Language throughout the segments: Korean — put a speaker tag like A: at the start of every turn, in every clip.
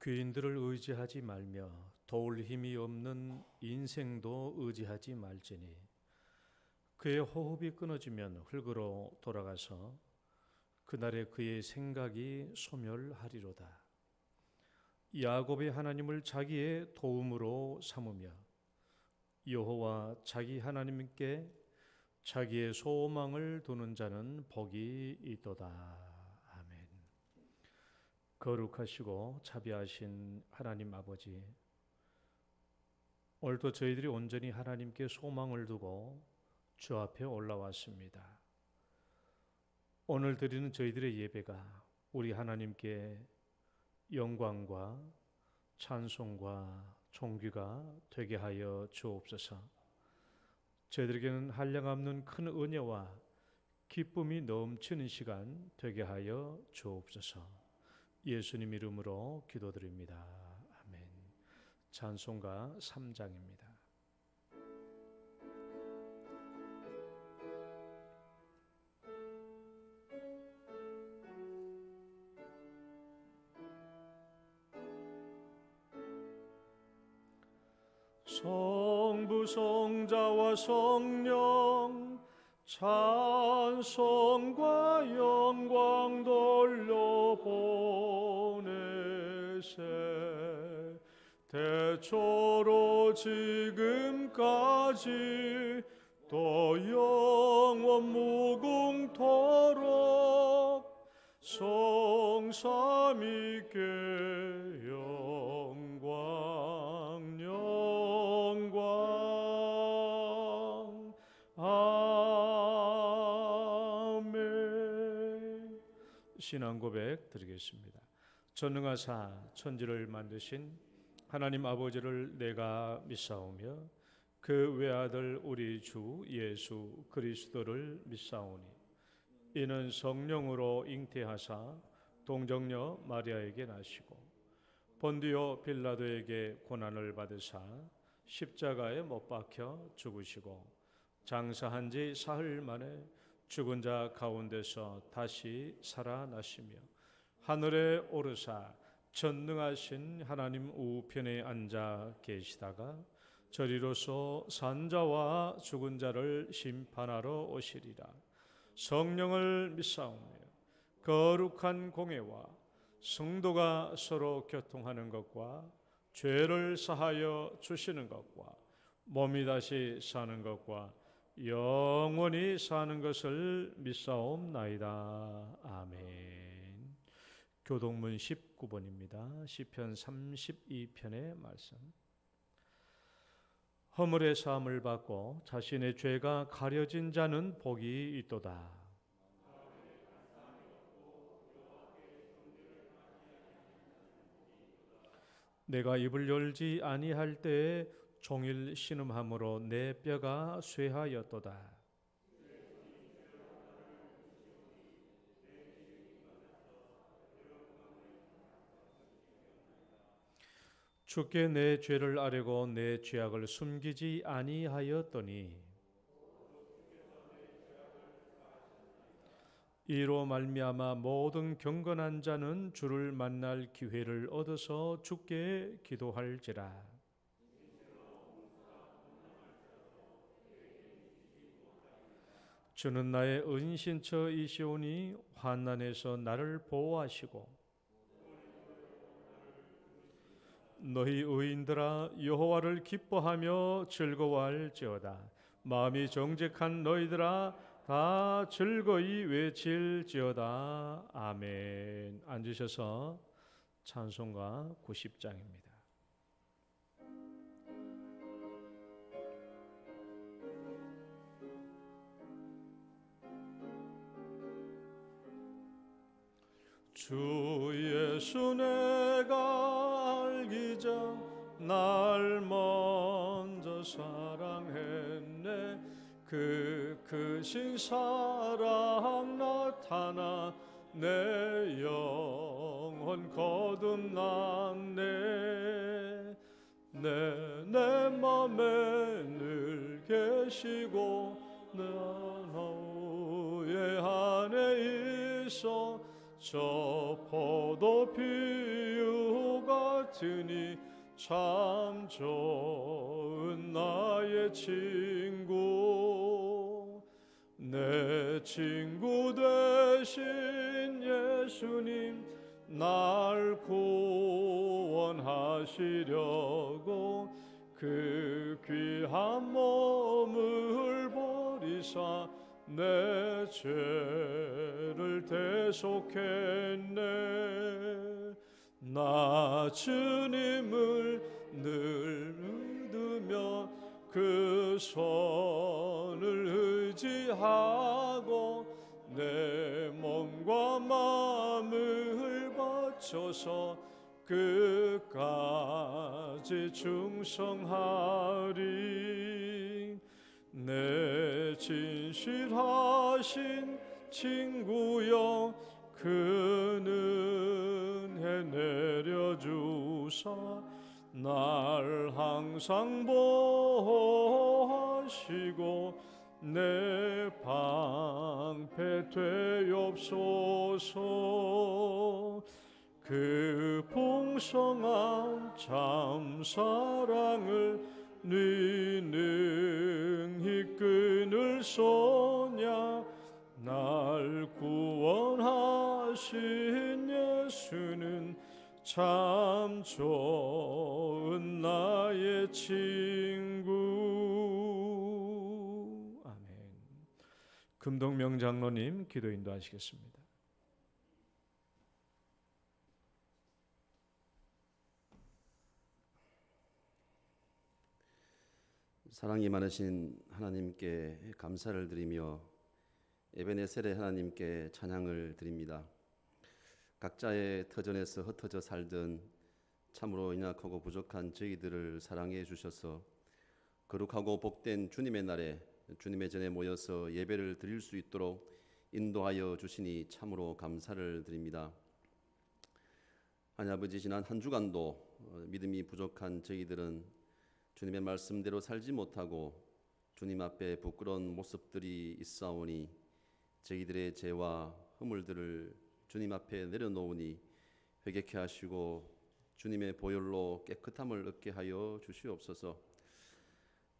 A: 귀인들을 의지하지 말며 도울 힘이 없는 인생도 의지하지 말지니 그의 호흡이 끊어지면 흙으로 돌아가서 그날에 그의 생각이 소멸하리로다. 야곱의 하나님을 자기의 도움으로 삼으며 여호와 자기 하나님께 자기의 소망을 두는 자는 복이 있도다. 아멘. 거룩하시고 자비하신 하나님 아버지, 오늘도 저희들이 온전히 하나님께 소망을 두고 주 앞에 올라왔습니다. 오늘 드리는 저희들의 예배가 우리 하나님께 영광과 찬송과 존귀가 되게 하여 주옵소서. 저희들에게는 한량없는 큰 은혜와 기쁨이 넘치는 시간 되게 하여 주옵소서. 예수님 이름으로 기도드립니다. 아멘. 찬송가 3장입니다. 성부 성자와 성령 찬송과 영광 돌려보내세. 대초로 지금까지 또 영원 무궁토록 성삼위께 영광 영광 아멘. 신앙 고백 드리겠습니다. 전능하사 천지를 만드신 하나님 아버지를 내가 믿사오며 그 외아들 우리 주 예수 그리스도를 믿사오니 이는 성령으로 잉태하사 동정녀 마리아에게 나시고 본디오 빌라도에게 고난을 받으사 십자가에 못 박혀 죽으시고 장사한 지 사흘 만에 죽은 자 가운데서 다시 살아나시며 하늘에 오르사 전능하신 하나님 우편에 앉아 계시다가 저리로서 산자와 죽은 자를 심판하러 오시리라. 성령을 믿사오며 거룩한 공회와 성도가 서로 교통하는 것과 죄를 사하여 주시는 것과 몸이 다시 사는 것과 영원히 사는 것을 믿사옵나이다. 아멘. 교동문 19번입니다. 시편 32편의 말씀. 허물의 사함을 받고 자신의 죄가 가려진 자는 복이 있도다. 내가 입을 열지 아니할 때에 종일 신음함으로 내 뼈가 쇠하였도다. 주께 내 죄를 아뢰고 내 죄악을 숨기지 아니하였더니 이로 말미암아 모든 경건한 자는 주를 만날 기회를 얻어서 주께 기도할지라. 주는 나의 은신처이시오니 환난에서 나를 보호하시고 너희 의인들아 여호와를 기뻐하며 즐거워할지어다. 마음이 정직한 너희들아 다 즐거이 외칠지어다. 아멘. 앉으셔서 찬송가 90장입니다. 주 예수 내가 알기 전 날 먼저 사랑했네. 그 크신 사랑 나타나 내 영혼 거듭났네. 내 맘에 늘 계시고 내 후에 안에 있어 저 포도 비유가 같으니 참 좋은 나의 친구. 내 친구 되신 예수님 날 구원하시려고 그 귀한 몸을 버리사 내 죄를 대속했네. 나 주님을 늘 믿으며 그 손을 의지하고 내 몸과 마음을 바쳐서 끝까지 충성하리. 내 진실하신 친구여 그 은혜 내려주사 날 항상 보호하시고 내 방패 되옵소서. 그 풍성한 참 사랑을 네 능히 끊을 소냐. 날 구원하신 예수는 참 좋은 나의 친구. 아멘. 금동명 장로님 기도 인도하시겠습니다.
B: 사랑이 많으신 하나님께 감사를 드리며 에베네셀의 하나님께 찬양을 드립니다. 각자의 터전에서 흩어져 살던 참으로 연약하고 부족한 저희들을 사랑해 주셔서 거룩하고 복된 주님의 날에 주님의 전에 모여서 예배를 드릴 수 있도록 인도하여 주시니 참으로 감사를 드립니다. 하나님 아버지, 지난 한 주간도 믿음이 부족한 저희들은 주님의 말씀대로 살지 못하고 주님 앞에 부끄러운 모습들이 있사오니 저희들의 죄와 허물들을 주님 앞에 내려놓으니 회개케 하시고 주님의 보혈로 깨끗함을 얻게 하여 주시옵소서.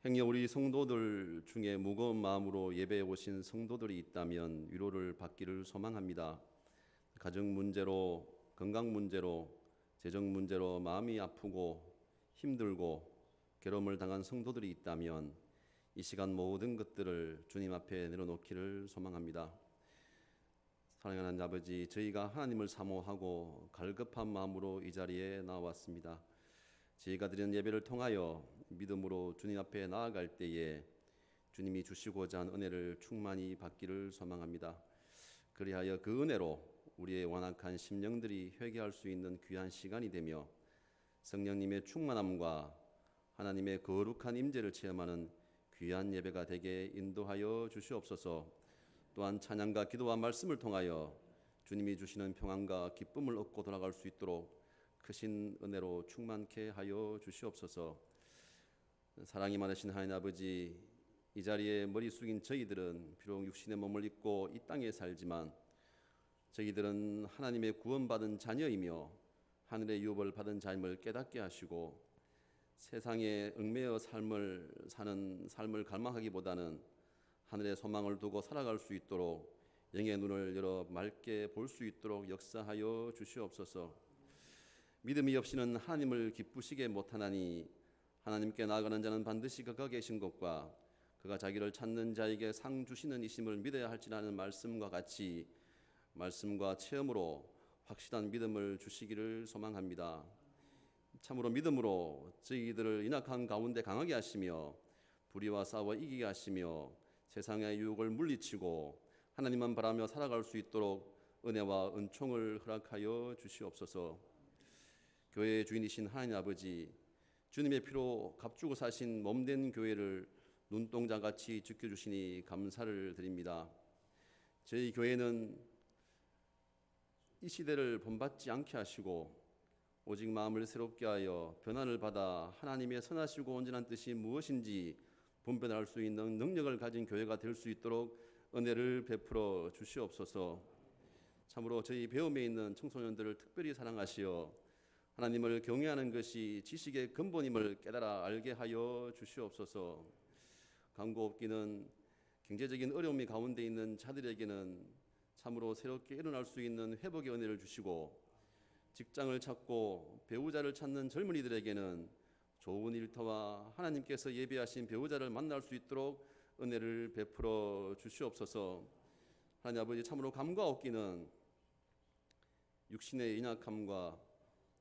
B: 행여 우리 성도들 중에 무거운 마음으로 예배에 오신 성도들이 있다면 위로를 받기를 소망합니다. 가정 문제로, 건강 문제로, 재정 문제로 마음이 아프고 힘들고 괴로움을 당한 성도들이 있다면 이 시간 모든 것들을 주님 앞에 내려놓기를 소망합니다. 사랑하는 아버지, 저희가 하나님을 사모하고 갈급한 마음으로 이 자리에 나왔습니다. 저희가 드리는 예배를 통하여 믿음으로 주님 앞에 나아갈 때에 주님이 주시고자 하는 은혜를 충만히 받기를 소망합니다. 그리하여 그 은혜로 우리의 완악한 심령들이 회개할 수 있는 귀한 시간이 되며 성령님의 충만함과 하나님의 거룩한 임재를 체험하는 귀한 예배가 되게 인도하여 주시옵소서. 또한 찬양과 기도와 말씀을 통하여 주님이 주시는 평안과 기쁨을 얻고 돌아갈 수 있도록 크신 은혜로 충만케 하여 주시옵소서. 사랑이 많으신 하나님 아버지, 이 자리에 머리 숙인 저희들은 비록 육신의 몸을 입고 이 땅에 살지만 저희들은 하나님의 구원받은 자녀이며 하늘의 유업을 받은 자임을 깨닫게 하시고 세상에 얽매여 사는 삶을 갈망하기보다는 하늘의 소망을 두고 살아갈 수 있도록 영의 눈을 열어 맑게 볼 수 있도록 역사하여 주시옵소서. 믿음이 없이는 하나님을 기쁘시게 못하나니 하나님께 나아가는 자는 반드시 그가 계신 것과 그가 자기를 찾는 자에게 상 주시는 이심을 믿어야 할지라는 말씀과 같이 말씀과 체험으로 확실한 믿음을 주시기를 소망합니다. 참으로 믿음으로 저희들을 연약한 가운데 강하게 하시며 불의와 싸워 이기게 하시며 세상의 유혹을 물리치고 하나님만 바라며 살아갈 수 있도록 은혜와 은총을 허락하여 주시옵소서. 교회의 주인이신 하나님 아버지, 주님의 피로 값주고 사신 몸된 교회를 눈동자같이 지켜주시니 감사를 드립니다. 저희 교회는 이 시대를 본받지 않게 하시고 오직 마음을 새롭게 하여 변화를 받아 하나님의 선하시고 온전한 뜻이 무엇인지 분별할 수 있는 능력을 가진 교회가 될 수 있도록 은혜를 베풀어 주시옵소서. 참으로 저희 배움에 있는 청소년들을 특별히 사랑하시어 하나님을 경외하는 것이 지식의 근본임을 깨달아 알게 하여 주시옵소서. 강구옵기는 경제적인 어려움이 가운데 있는 자들에게는 참으로 새롭게 일어날 수 있는 회복의 은혜를 주시고, 직장을 찾고 배우자를 찾는 젊은이들에게는 좋은 일터와 하나님께서 예비하신 배우자를 만날 수 있도록 은혜를 베풀어 주시옵소서. 하나님 아버지, 참으로 감과옵기는 육신의 연약함과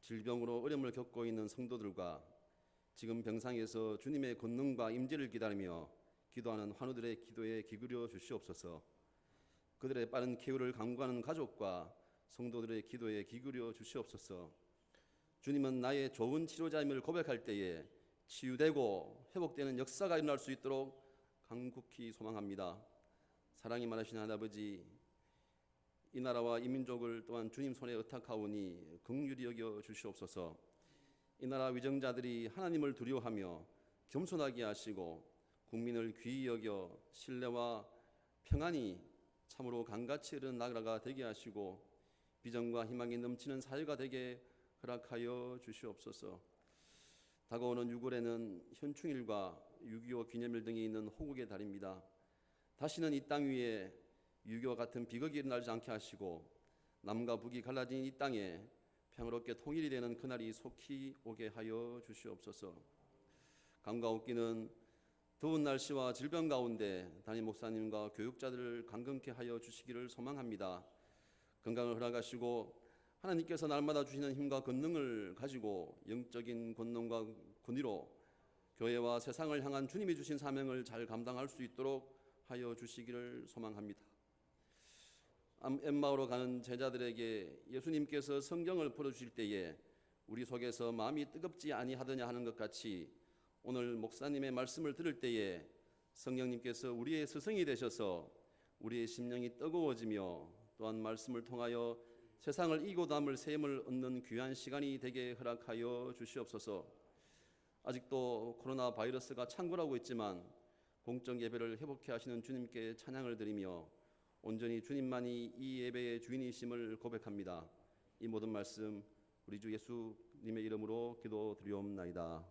B: 질병으로 어려움을 겪고 있는 성도들과 지금 병상에서 주님의 권능과 임재를 기다리며 기도하는 환우들의 기도에 기울여 주시옵소서. 그들의 빠른 쾌유를 간구하는 가족과 성도들의 기도에 기울여 주시옵소서. 주님은 나의 좋은 치료자임을 고백할 때에 치유되고 회복되는 역사가 일어날 수 있도록 간곡히 소망합니다. 사랑이 많으신 하나님 아버지, 이 나라와 이 민족을 또한 주님 손에 의탁하오니 긍휼히 여겨 주시옵소서. 이 나라 위정자들이 하나님을 두려워하며 겸손하게 하시고 국민을 귀히 여겨 신뢰와 평안이 참으로 강같이 흐르는 나라가 되게 하시고 비전과 희망이 넘치는 사회가 되게 허락하여 주시옵소서. 다가오는 6월에는 현충일과 6.25 기념일 등이 있는 호국의 달입니다. 다시는 이 땅 위에 6.25와 같은 비극이 일어나지 않게 하시고 남과 북이 갈라진 이 땅에 평화롭게 통일이 되는 그날이 속히 오게 하여 주시옵소서. 강가옵기는 더운 날씨와 질병 가운데 담임 목사님과 교육자들을 강건케 하여 주시기를 소망합니다. 건강을 허락하시고 하나님께서 날마다 주시는 힘과 권능을 가지고 영적인 권능과 권위로 교회와 세상을 향한 주님이 주신 사명을 잘 감당할 수 있도록 하여 주시기를 소망합니다. 엠마오로 가는 제자들에게 예수님께서 성경을 풀어주실 때에 우리 속에서 마음이 뜨겁지 아니하더냐 하는 것 같이 오늘 목사님의 말씀을 들을 때에 성령님께서 우리의 스승이 되셔서 우리의 심령이 뜨거워지며 또한 말씀을 통하여 세상을 이기고 남을 셈을 얻는 귀한 시간이 되게 허락하여 주시옵소서. 아직도 코로나 바이러스가 창궐하고 있지만 공적 예배를 회복해 하시는 주님께 찬양을 드리며 온전히 주님만이 이 예배의 주인이심을 고백합니다. 이 모든 말씀 우리 주 예수님의 이름으로 기도드리옵나이다.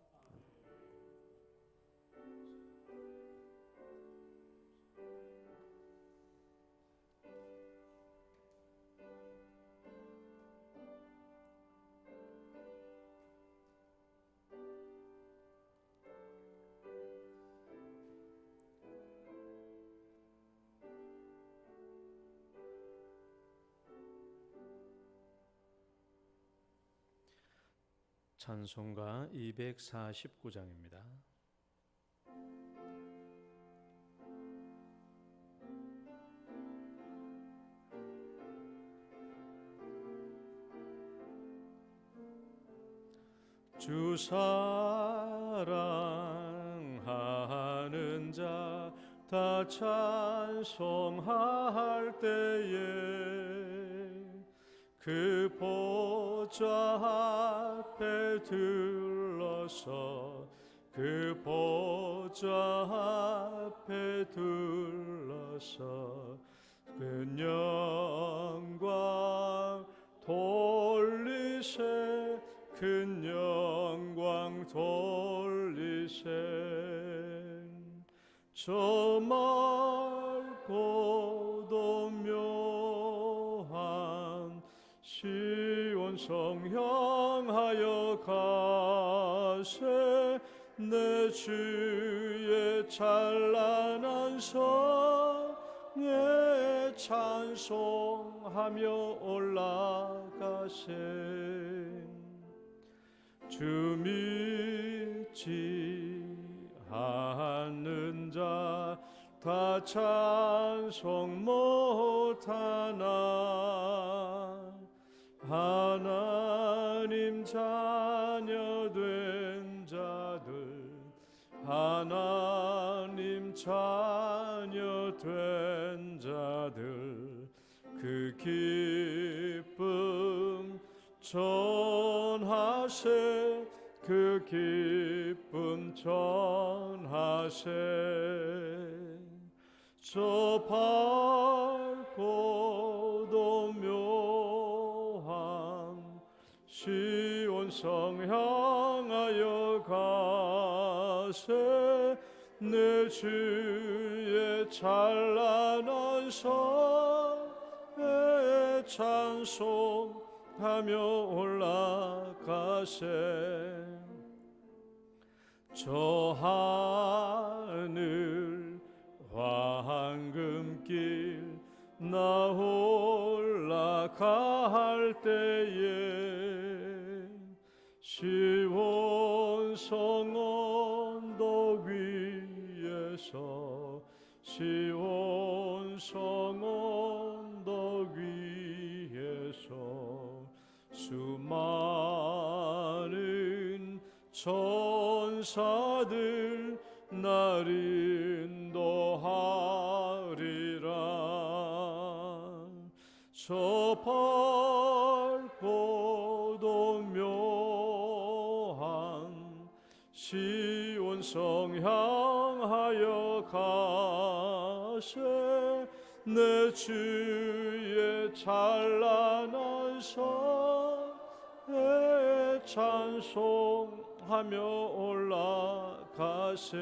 A: 찬송가 249장입니다. 주 사랑하는 자 다 찬송할 때에 그 보좌 앞에 들러서 그 보좌 앞에 들러서 그 영광 돌리세 그 영광 돌리세 저 맑고도 묘한 시온 성 향하여 가세 내 주의 찬란한 성에 찬송하며 올라가세 주 믿지 않는 자 다 찬송 못하나 하나님 자녀 된 자들 하나님 자녀 된 자들 그 기쁨 전하세 그 기쁨 전하세 저 밝고도 묘한 시온 시온성 향하여 가세 내 주의 찬란한 성에 찬송하며 올라가세 저 하늘 황금길 나 올라갈 때에 시온성 언덕 위에서 시온성 언덕 위에서 수많은 천사들 날 인도하리라 저 밝고도 묘한 시온성 향하여 가세 내 주의 찬란한 성에 찬송하며 올라가세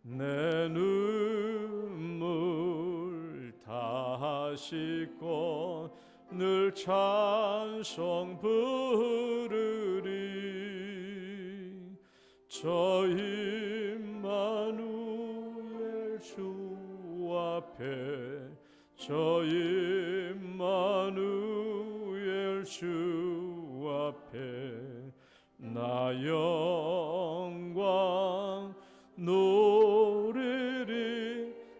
A: 내 눈물 다 씻고 늘 찬송 부르리 저 임마누엘 주 앞에 저 임마누엘 주 앞에 나 영광 누리리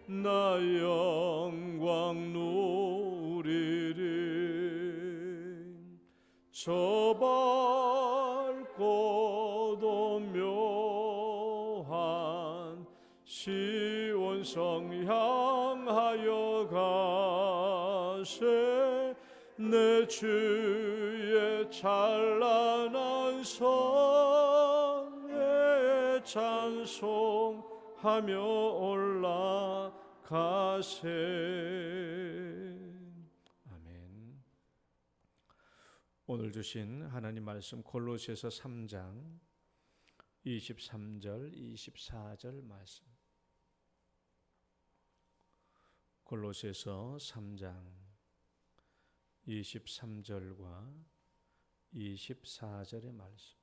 A: 나 영광 누리리 저 밝고도 묘한 시온성 향하여 가세 내 주의 찬란한 성에 찬송하며 올라가세 아멘. 오늘 주신 하나님 말씀 골로새서 3장 23절 24절 말씀 골로새서 3장 23절과 24절의 말씀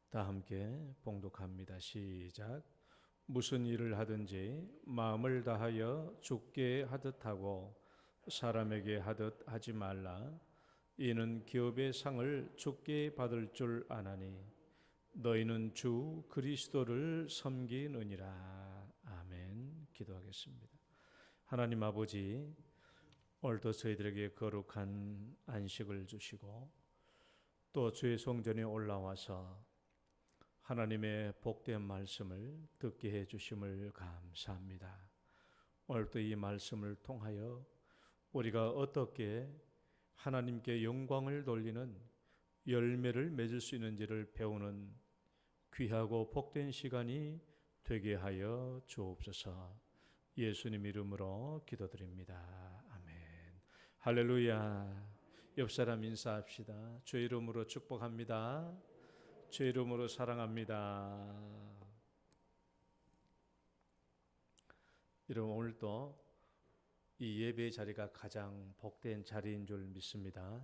A: 다 함께 봉독합니다. 시작. 무슨 일을 하든지 마음을 다하여 주께 하듯 하고 사람에게 하듯 하지 말라. 이는 기업의 상을 주께 받을 줄 아나니 너희는 주 그리스도를 섬기느니라. 아멘. 기도하겠습니다. 하나님 아버지, 오늘도 저희들에게 거룩한 안식을 주시고 또 주의 성전에 올라와서 하나님의 복된 말씀을 듣게 해 주심을 감사합니다. 오늘도 이 말씀을 통하여 우리가 어떻게 하나님께 영광을 돌리는 열매를 맺을 수 있는지를 배우는 귀하고 복된 시간이 되게 하여 주옵소서. 예수님 이름으로 기도드립니다. 아멘. 할렐루야. 옆사람 인사합시다. 주의 이름으로 축복합니다. 주의 이름으로 사랑합니다. 여러분, 오늘도 이 예배의 자리가 가장 복된 자리인 줄 믿습니다.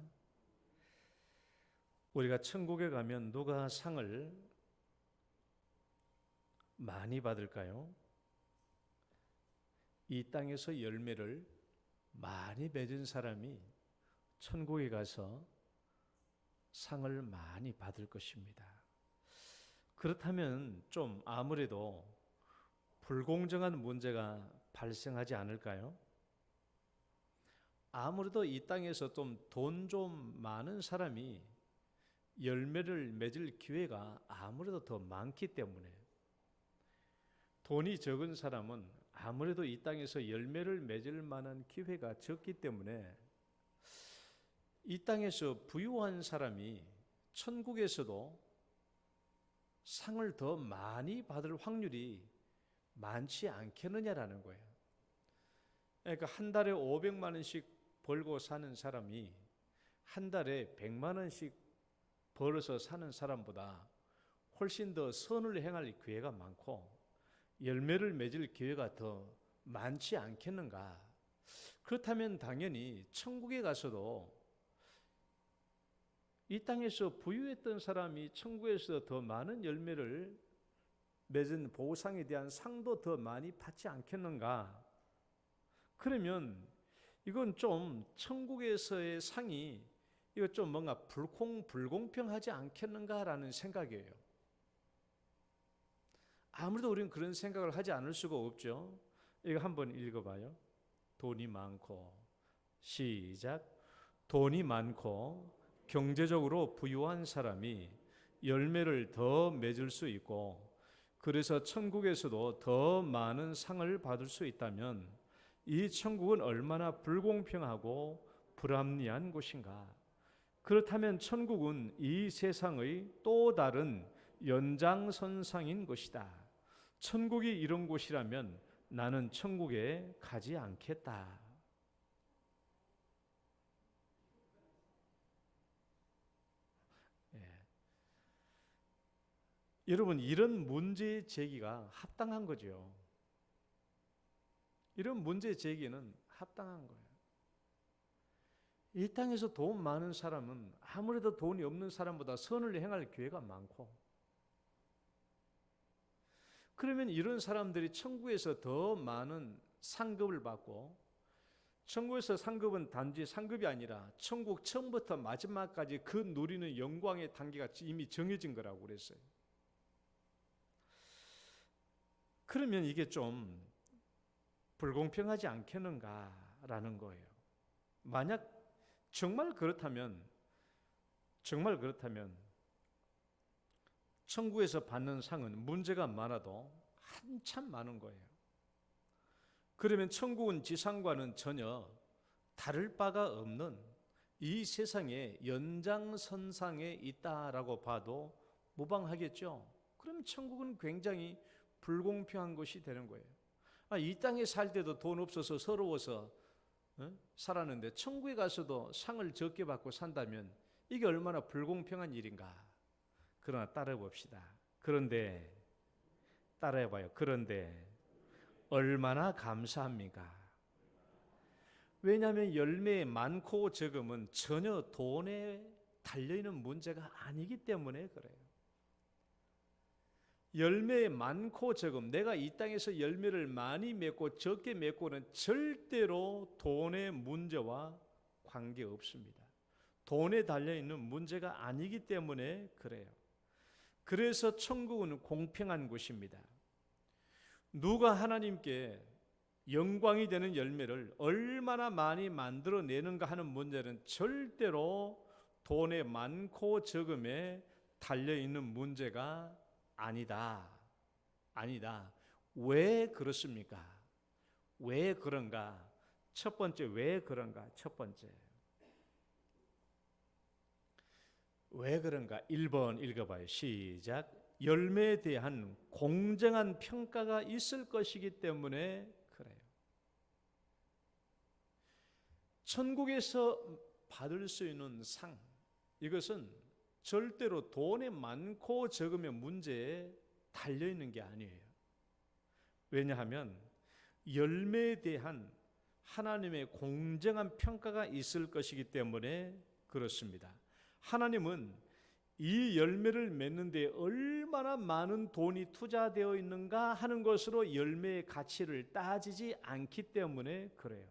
A: 우리가 천국에 가면 누가 상을 많이 받을까요? 이 땅에서 열매를 많이 맺은 사람이 천국에 가서 상을 많이 받을 것입니다. 그렇다면 좀 아무래도 불공정한 문제가 발생하지 않을까요? 아무래도 이 땅에서 돈 좀 많은 사람이 열매를 맺을 기회가 아무래도 더 많기 때문에 돈이 적은 사람은 아무래도 이 땅에서 열매를 맺을 만한 기회가 적기 때문에 이 땅에서 부유한 사람이 천국에서도 상을 더 많이 받을 확률이 많지 않겠느냐라는 거예요. 그러니까 한 달에 500만 원씩 벌고 사는 사람이 한 달에 100만 원씩 벌어서 사는 사람보다 훨씬 더 선을 행할 기회가 많고 열매를 맺을 기회가 더 많지 않겠는가? 그렇다면 당연히 천국에 가서도 이 땅에서 부유했던 사람이 천국에서 더 많은 열매를 맺은 보상에 대한 상도 더 많이 받지 않겠는가? 그러면 이건 좀 천국에서의 상이 이거 좀 뭔가 불공평하지 않겠는가라는 생각이에요. 아무래도 우리는 그런 생각을 하지 않을 수가 없죠. 이거 한번 읽어봐요. 돈이 많고, 시작. 돈이 많고 경제적으로 부유한 사람이 열매를 더 맺을 수 있고, 그래서 천국에서도 더 많은 상을 받을 수 있다면 이 천국은 얼마나 불공평하고 불합리한 곳인가? 그렇다면 천국은 이 세상의 또 다른 연장선상인 것이다. 천국이 이런 곳이라면 나는 천국에 가지 않겠다. 예. 여러분, 이런 문제 제기가 합당한 거죠. 이런 문제 제기는 합당한 거예요. 이 땅에서 돈 많은 사람은 아무래도 돈이 없는 사람보다 선을 행할 기회가 많고, 그러면 이런 사람들이 천국에서 더 많은 상급을 받고, 천국에서 상급은 단지 상급이 아니라 천국 처음부터 마지막까지 그 누리는 영광의 단계가 이미 정해진 거라고 그랬어요. 그러면 이게 좀 불공평하지 않겠는가라는 거예요. 만약 정말 그렇다면 천국에서 받는 상은 문제가 많아도 한참 많은 거예요. 그러면 천국은 지상과는 전혀 다를 바가 없는 이 세상의 연장선상에 있다라고 봐도 무방하겠죠. 그럼 천국은 굉장히 불공평한 것이 되는 거예요. 이 땅에 살 때도 돈 없어서 서러워서 살았는데 천국에 가서도 상을 적게 받고 산다면 이게 얼마나 불공평한 일인가. 그러나 따라해봅시다. 그런데 따라해봐요. 그런데 얼마나 감사합니까? 왜냐하면 열매 많고 적음은 전혀 돈에 달려있는 문제가 아니기 때문에 그래요. 열매 많고 적음, 내가 이 땅에서 열매를 많이 맺고 적게 맺고는 절대로 돈의 문제와 관계없습니다. 돈에 달려있는 문제가 아니기 때문에 그래요. 그래서 천국은 공평한 곳입니다. 누가 하나님께 영광이 되는 열매를 얼마나 많이 만들어내는가 하는 문제는 절대로 돈의 많고 적음에 달려있는 문제가 아니다. 왜 그렇습니까? 왜 그런가? 첫 번째, 왜 그런가? 첫 번째. 왜 그런가? 1번 읽어봐요. 시작. 열매에 대한 공정한 평가가 있을 것이기 때문에 그래요. 천국에서 받을 수 있는 상, 이것은 절대로 돈이 많고 적음의 문제에 달려있는 게 아니에요. 왜냐하면 열매에 대한 하나님의 공정한 평가가 있을 것이기 때문에 그렇습니다. 하나님은 이 열매를 맺는 데 얼마나 많은 돈이 투자되어 있는가 하는 것으로 열매의 가치를 따지지 않기 때문에 그래요.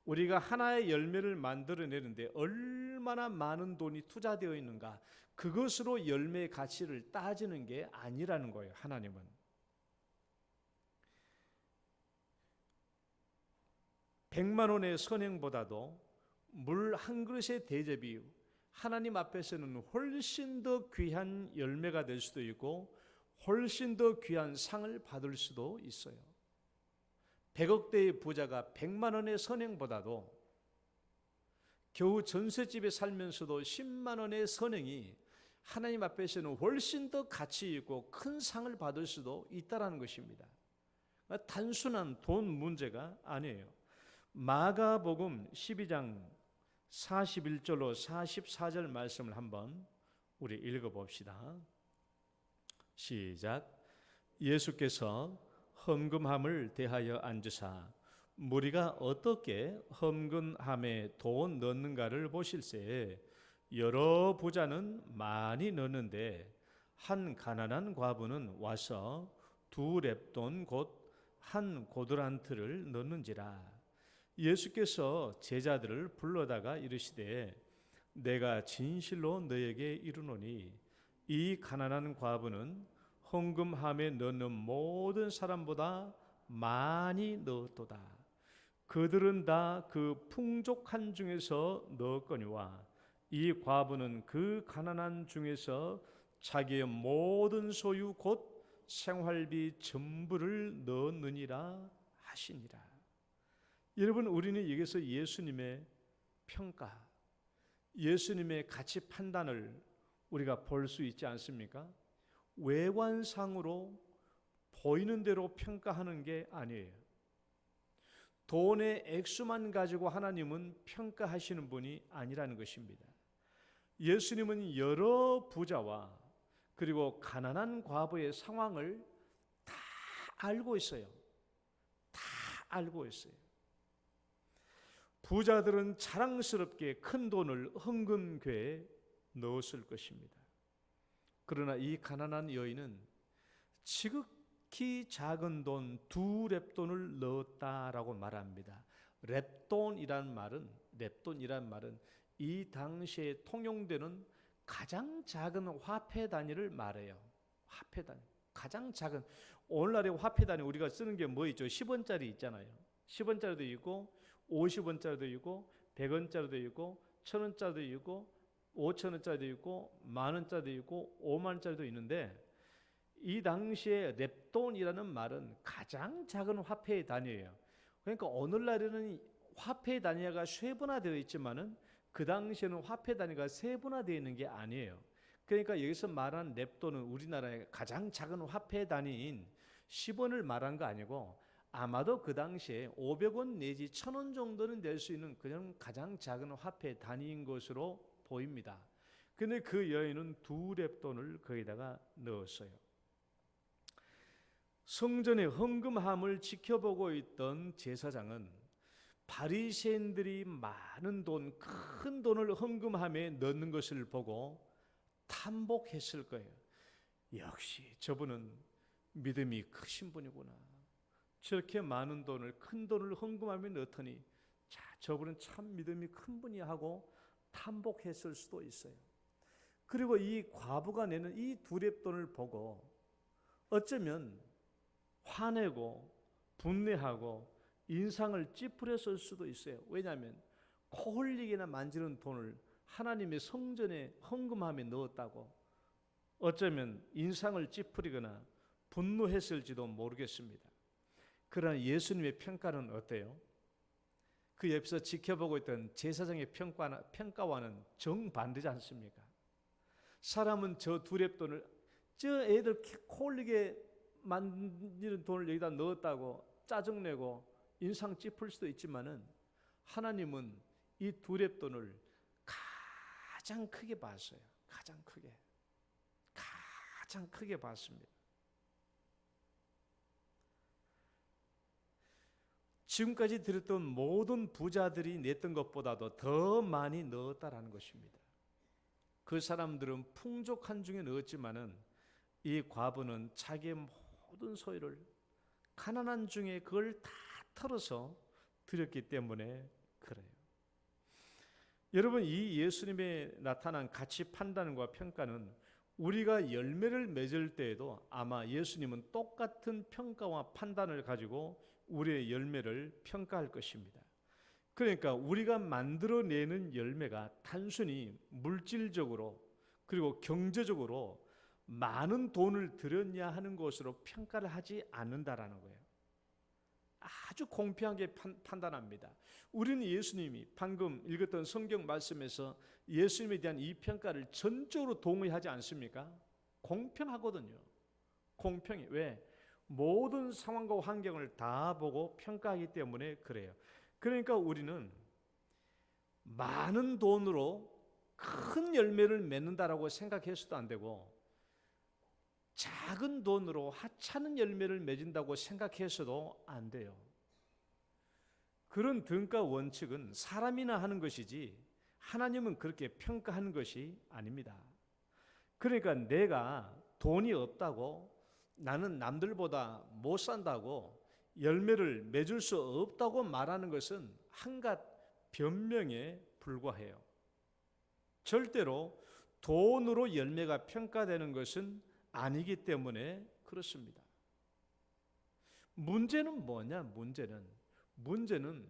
A: 우리가 하나의 열매를 만들어내는데 얼마나 많은 돈이 투자되어 있는가, 그것으로 열매의 가치를 따지는 게 아니라는 거예요. 하나님은. 백만 원의 선행보다도 물 한 그릇의 대접이 하나님 앞에서는 훨씬 더 귀한 열매가 될 수도 있고 훨씬 더 귀한 상을 받을 수도 있어요. 100억대의 부자가 100만 원의 선행보다도 겨우 전셋집에 살면서도 10만 원의 선행이 하나님 앞에서는 훨씬 더 가치 있고 큰 상을 받을 수도 있다는 것입니다. 단순한 돈 문제가 아니에요. 마가복음 12장 41절로 44절 말씀을 한번 우리 읽어봅시다. 시작. 예수께서 헌금함을 대하여 앉으사 무리가 어떻게 헌금함에 돈 넣는가를 보실세 여러 부자는 많이 넣는데 한 가난한 과부는 와서 2렙돈 곧 한 고드란트를 넣는지라. 예수께서 제자들을 불러다가 이르시되 내가 진실로 너에게 이르노니 이 가난한 과부는 헌금함에 넣는 모든 사람보다 많이 넣었도다. 그들은 다 그 풍족한 중에서 넣었거니와 이 과부는 그 가난한 중에서 자기의 모든 소유 곧 생활비 전부를 넣느니라 하시니라. 여러분, 우리는 여기서 예수님의 평가, 예수님의 가치 판단을 우리가 볼 수 있지 않습니까? 외관상으로 보이는 대로 평가하는 게 아니에요. 돈의 액수만 가지고 하나님은 평가하시는 분이 아니라는 것입니다. 예수님은 여러 부자와 그리고 가난한 과부의 상황을 다 알고 있어요. 다 알고 있어요. 부자들은 자랑스럽게 큰 돈을 헌금궤에 넣었을 것입니다. 그러나 이 가난한 여인은 지극히 작은 돈 2렙돈을 넣었다라고 말합니다. 렙돈이란 말은 이 당시에 통용되는 가장 작은 화폐 단위를 말해요. 화폐 단위. 가장 작은, 오늘날의 화폐 단위 우리가 쓰는 게 뭐 있죠? 10원짜리 있잖아요. 10원짜리도 있고 50원짜리도 있고 100원짜리도 있고 1000원짜리도 있고 5,000원짜리도 있고 만원짜리도 있고 5만원짜리도 있는데 이 당시에 렙돈이라는 말은 가장 작은 화폐의 단위예요. 그러니까 오늘날에는 화폐 단위가 세분화되어 있지만은 그 당시에는 화폐 단위가 세분화되어 있는 게 아니에요. 그러니까 여기서 말한 렙돈은 우리나라의 가장 작은 화폐 단위인 10원을 말한 거 아니고 아마도 그 당시에 500원 내지 1000원 정도는 될 수 있는 그냥 가장 작은 화폐 단위인 것으로 보입니다. 근데 그 여인은 2렙돈을 거기다가 넣었어요. 성전의 헌금함을 지켜보고 있던 제사장은 바리새인들이 많은 돈, 큰 돈을 헌금함에 넣는 것을 보고 탐복했을 거예요. 역시 저분은 믿음이 크신 분이구나. 저렇게 많은 돈을, 큰 돈을 헌금함에 넣더니 자, 저분은 참 믿음이 큰 분이야 하고 탐복했을 수도 있어요. 그리고 이 과부가 내는 이 2렙돈을 보고 어쩌면 화내고 분내하고 인상을 찌푸렸을 수도 있어요. 왜냐하면 코 흘리기나 만지는 돈을 하나님의 성전에 헌금함에 넣었다고 어쩌면 인상을 찌푸리거나 분노했을지도 모르겠습니다. 그러나 예수님의 평가는 어때요? 그 옆에서 지켜보고 있던 제사장의 평가와는 정반대지 않습니까? 사람은 저 2렙돈을 저 애들 코 흘리게 만지는 돈을 여기다 넣었다고 짜증내고 인상 찌풀 수도 있지만은 하나님은 이 2렙돈을 가장 크게 봤어요. 가장 크게 봤습니다. 지금까지 드렸던 모든 부자들이 냈던 것보다도 더 많이 넣었다라는 것입니다. 그 사람들은 풍족한 중에 넣었지만은 이 과부는 자기의 모든 소유를 가난한 중에 그걸 다 털어서 드렸기 때문에 그래요. 여러분, 이 예수님의 나타난 가치 판단과 평가는 우리가 열매를 맺을 때에도 아마 예수님은 똑같은 평가와 판단을 가지고 우리의 열매를 평가할 것입니다. 그러니까 우리가 만들어내는 열매가 단순히 물질적으로 그리고 경제적으로 많은 돈을 들였냐 하는 것으로 평가를 하지 않는다라는 거예요. 아주 공평하게 판단합니다. 우리는 예수님이 방금 읽었던 성경 말씀에서 예수님에 대한 이 평가를 전적으로 동의하지 않습니까? 공평하거든요. 공평해. 왜? 모든 상황과 환경을 다 보고 평가하기 때문에 그래요. 그러니까 우리는 많은 돈으로 큰 열매를 맺는다라고 생각해서도 안 되고, 작은 돈으로 하찮은 열매를 맺는다고 생각해서도 안 돼요. 그런 등가 원칙은 사람이나 하는 것이지 하나님은 그렇게 평가하는 것이 아닙니다. 그러니까 내가 돈이 없다고, 나는 남들보다 못 산다고, 열매를 맺을 수 없다고 말하는 것은 한갓 변명에 불과해요. 절대로 돈으로 열매가 평가되는 것은 아니기 때문에 그렇습니다. 문제는 뭐냐? 문제는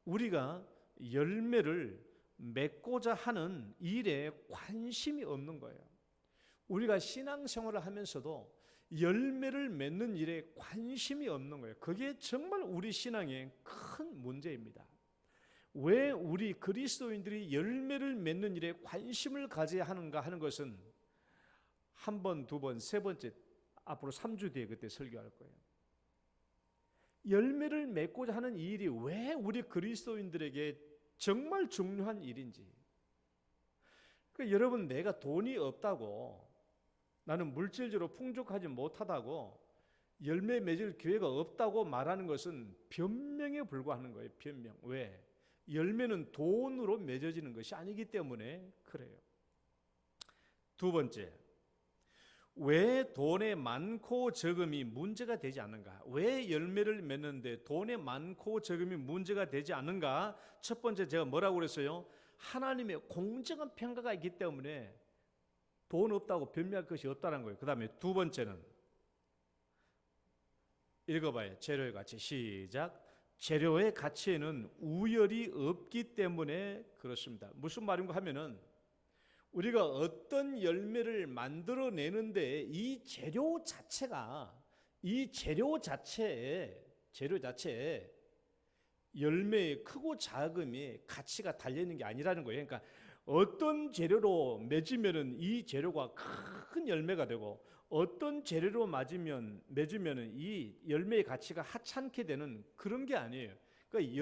A: 우리가 열매를 맺고자 하는 일에 관심이 없는 거예요. 우리가 신앙생활을 하면서도 열매를 맺는 일에 관심이 없는 거예요. 그게 정말 우리 신앙의 큰 문제입니다. 왜 우리 그리스도인들이 열매를 맺는 일에 관심을 가져야 하는가 하는 것은 한 번, 두 번, 세 번째, 앞으로 3주 뒤에 그때 설교할 거예요. 열매를 맺고자 하는 이 일이 왜 우리 그리스도인들에게 정말 중요한 일인지. 그러니까 여러분, 내가 돈이 없다고, 나는 물질적으로 풍족하지 못하다고, 열매 맺을 기회가 없다고 말하는 것은 변명에 불과하는 거예요. 변명. 왜? 열매는 돈으로 맺어지는 것이 아니기 때문에 그래요. 두 번째, 왜 돈의 많고 적음이 문제가 되지 않는가? 왜 열매를 맺는데 돈의 많고 적음이 문제가 되지 않는가? 첫 번째, 제가 뭐라고 그랬어요? 하나님의 공정한 평가가 있기 때문에 돈 없다고 변명할 것이 없다는 거예요. 그 다음에 두 번째는, 읽어봐요. 재료의 가치. 시작. 재료의 가치에는 우열이 없기 때문에 그렇습니다. 무슨 말인가 하면은, 우리가 어떤 열매를 만들어내는데 이 재료 자체에 열매의 크고 작음의 가치가 달려있는 게 아니라는 거예요. 그러니까 어떤 재료로 맺으면 이 재료가 큰 열매가 되고, 어떤 재료로 맺으면 이 열매의 가치가 하찮게 되는 그런 게 아니에요. 그러니까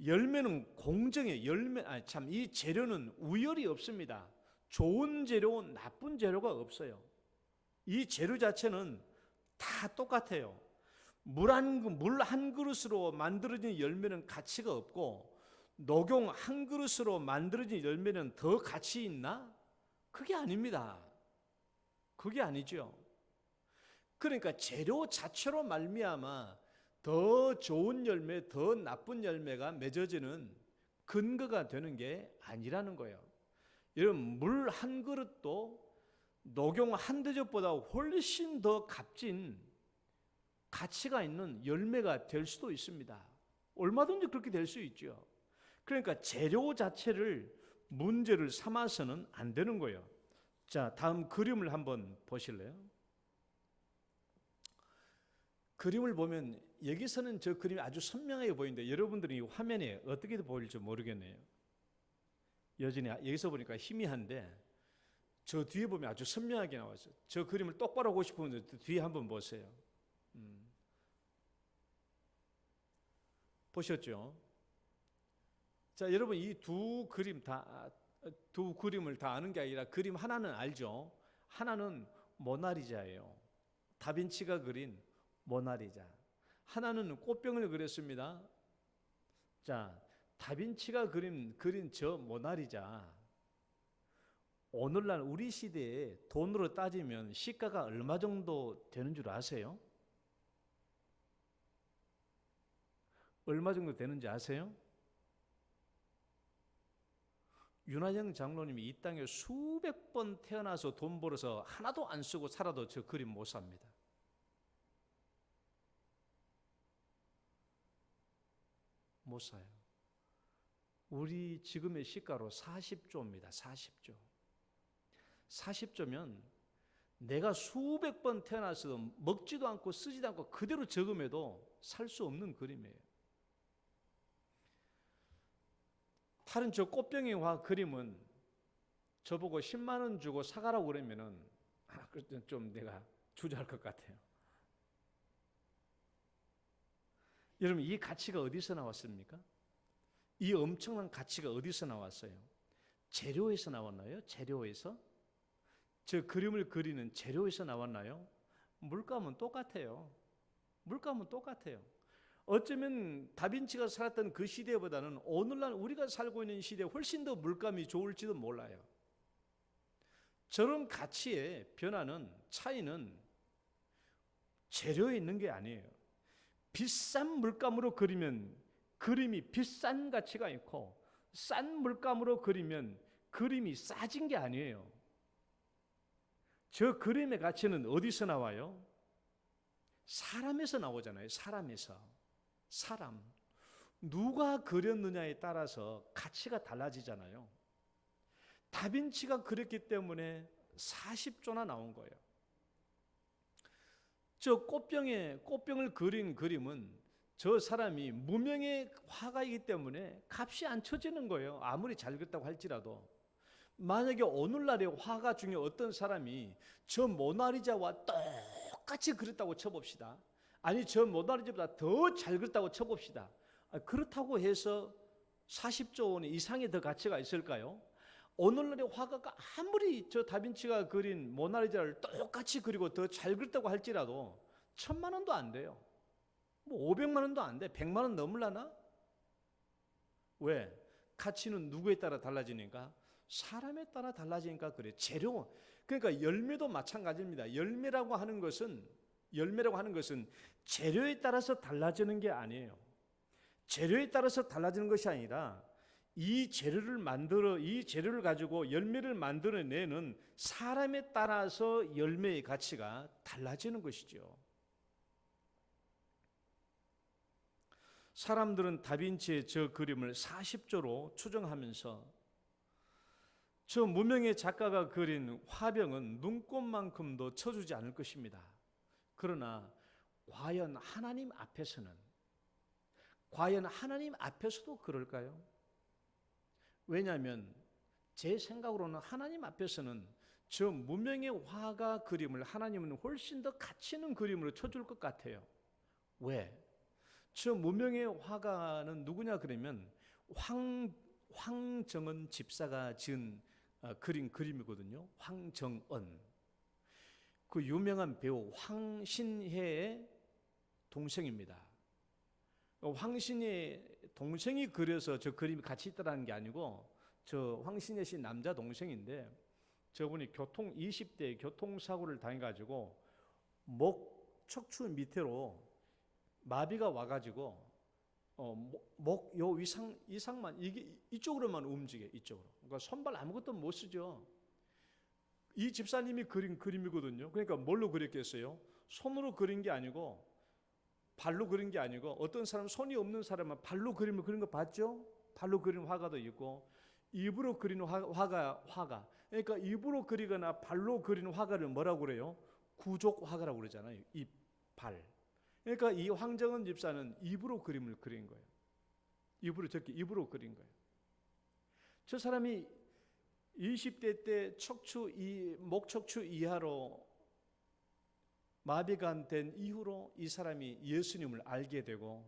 A: 열매는 공정해요. 이 재료는 우열이 없습니다. 좋은 재료, 나쁜 재료가 없어요. 이 재료 자체는 다 똑같아요. 물 한 그릇으로 만들어진 열매는 가치가 없고, 녹용 한 그릇으로 만들어진 열매는 더 가치 있나? 그게 아닙니다. 그게 아니죠. 그러니까 재료 자체로 말미암아 더 좋은 열매, 더 나쁜 열매가 맺어지는 근거가 되는 게 아니라는 거예요. 여러분, 물 한 그릇도 녹용 한 대접보다 훨씬 더 값진 가치가 있는 열매가 될 수도 있습니다. 얼마든지 그렇게 될 수 있죠. 그러니까 재료 자체를 문제를 삼아서는 안 되는 거예요. 자, 다음 그림을 한번 보실래요? 그림을 보면 여기서는 저 그림이 아주 선명하게 보이는데 여러분들이 이 화면에 어떻게 보일지 모르겠네요. 여전히 여기서 보니까 희미한데 저 뒤에 보면 아주 선명하게 나왔어요. 저 그림을 똑바로 보고 싶으면 뒤에 한번 보세요. 보셨죠? 자, 여러분, 이 두 그림을 다 아는 게 아니라 그림 하나는 알죠? 하나는 모나리자예요. 다빈치가 그린 모나리자. 하나는 꽃병을 그렸습니다. 자, 다빈치가 그린 저 모나리자, 오늘날 우리 시대에 돈으로 따지면 시가가 얼마 정도 되는 줄 아세요? 얼마 정도 되는지 아세요? 윤하영 장로님이 이 땅에 수백 번 태어나서 돈 벌어서 하나도 안 쓰고 살아도 저 그림 못 삽니다. 못 사요. 우리 지금의 시가로 40조입니다. 40조. 40조면 내가 수백 번 태어나서도 먹지도 않고 쓰지도 않고 그대로 적음해도 살 수 없는 그림이에요. 다른 저 꽃병의 그림은 저보고 10만 원 주고 사가라고 그러면은 좀 내가 주저할 것 같아요. 여러분, 이 가치가 어디서 나왔습니까? 이 엄청난 가치가 어디서 나왔어요? 재료에서 나왔나요? 재료에서? 저 그림을 그리는 재료에서 나왔나요? 물감은 똑같아요. 물감은 똑같아요. 어쩌면 다빈치가 살았던 그 시대보다는 오늘날 우리가 살고 있는 시대에 훨씬 더 물감이 좋을지도 몰라요. 저런 가치의 변화는, 차이는 재료에 있는 게 아니에요. 비싼 물감으로 그리면 그림이 비싼 가치가 있고, 싼 물감으로 그리면 그림이 싸진 게 아니에요. 저 그림의 가치는 어디서 나와요? 사람에서 나오잖아요. 사람에서. 사람. 누가 그렸느냐에 따라서 가치가 달라지잖아요. 다빈치가 그렸기 때문에 40조나 나온 거예요. 저 꽃병을 그린 그림은 저 사람이 무명의 화가이기 때문에 값이 안 쳐지는 거예요. 아무리 잘 그렸다고 할지라도. 만약에 오늘날의 화가 중에 어떤 사람이 저 모나리자와 똑같이 그렸다고 쳐봅시다. 아니, 저 모나리자보다 더 잘 그렸다고 쳐봅시다. 그렇다고 해서 40조 원 이상의 더 가치가 있을까요? 오늘날의 화가가 아무리 저 다빈치가 그린 모나리자를 똑같이 그리고 더 잘 그렸다고 할지라도 1,000만 원도 안 돼요. 뭐 500만 원도 안 돼. 100만 원 넘으려나? 왜? 가치는 누구에 따라 달라지니까? 사람에 따라 달라지니까 그래. 재료. 그러니까 열매도 마찬가지입니다. 열매라고 하는 것은 재료에 따라서 달라지는 게 아니에요. 재료에 따라서 달라지는 것이 아니라 이 재료를 가지고 열매를 만들어내는 사람에 따라서 열매의 가치가 달라지는 것이죠. 사람들은 다빈치의 저 그림을 40조로 추정하면서 저 무명의 작가가 그린 화병은 눈꽃만큼도 쳐주지 않을 것입니다. 그러나 과연 하나님 앞에서도 그럴까요? 왜냐하면 제 생각으로는 하나님 앞에서는 저 무명의 화가 그림을 하나님은 훨씬 더 가치 있는 그림으로 쳐줄 것 같아요. 왜? 저 무명의 화가는 누구냐 그러면 황정은 집사가 지은 그린 그림이거든요. 황정은. 그 유명한 배우 황신혜의 동생입니다. 황신혜의 동생이 그려서 저 그림이 같이 있다는 게 아니고 저 황신혜 씨 남자 동생인데 저분이 20대 교통사고를 당해가지고 목 척추 밑으로 마비가 와가지고 목 요 이상만 이게 이쪽으로만 움직여. 이쪽으로. 그러니까 손발 아무것도 못 쓰죠. 이 집사님이 그린 그림이거든요. 그러니까 뭘로 그렸겠어요? 손으로 그린 게 아니고 발로 그린 게 아니고 어떤 사람 손이 없는 사람은 발로 그림을 그린 거 봤죠? 발로 그린 화가도 있고 입으로 그리는 화가. 그러니까 입으로 그리거나 발로 그리는 화가를 뭐라고 그래요? 구족 화가라고 그러잖아요. 입, 발. 그러니까 이 황정은 집사는 입으로 그림을 그린 거예요. 입으로 그린 거예요. 저 사람이 20대 때 목척추 이하로 마비가 된 이후로 이 사람이 예수님을 알게 되고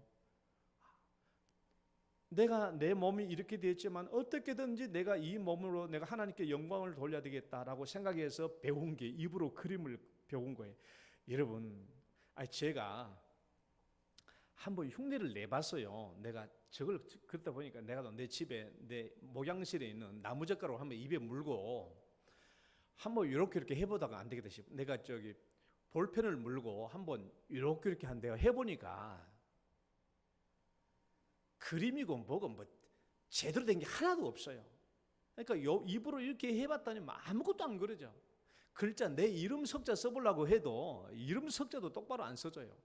A: 내가 내 몸이 이렇게 됐지만 어떻게든지 내가 이 몸으로 내가 하나님께 영광을 돌려야 되겠다라고 생각해서 배운 게 입으로 그림을 배운 거예요. 여러분, 제가 한번 흉내를 내봤어요. 내가 저걸 그러다 보니까 내가 내 집에 내 목양실에 있는 나무젓가락으로 한번 입에 물고 한번 이렇게 해보다가 안 되겠다 싶어. 내가 볼펜을 물고 한번 이렇게 한대요. 해보니까 그림이고 뭐고 뭐 제대로 된 게 하나도 없어요. 그러니까 입으로 이렇게 해봤더니 아무것도 안 그려져. 글자 내 이름 석자 써보려고 해도 이름 석자도 똑바로 안 써져요.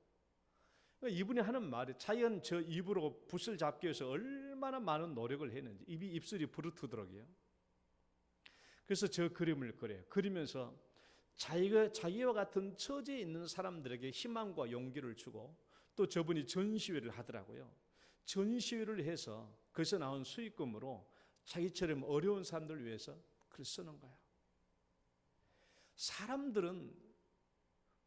A: 그러니까 이분이 하는 말이 자연 저 입으로 붓을 잡기 위해서 얼마나 많은 노력을 했는지 입술이 부르트더라고요. 그래서 저 그림을 그려요. 그리면서 자기와 같은 처지에 있는 사람들에게 희망과 용기를 주고 또 저분이 전시회를 하더라고요. 전시회를 해서 거기서 나온 수익금으로 자기처럼 어려운 사람들을 위해서 글 쓰는 거예요. 사람들은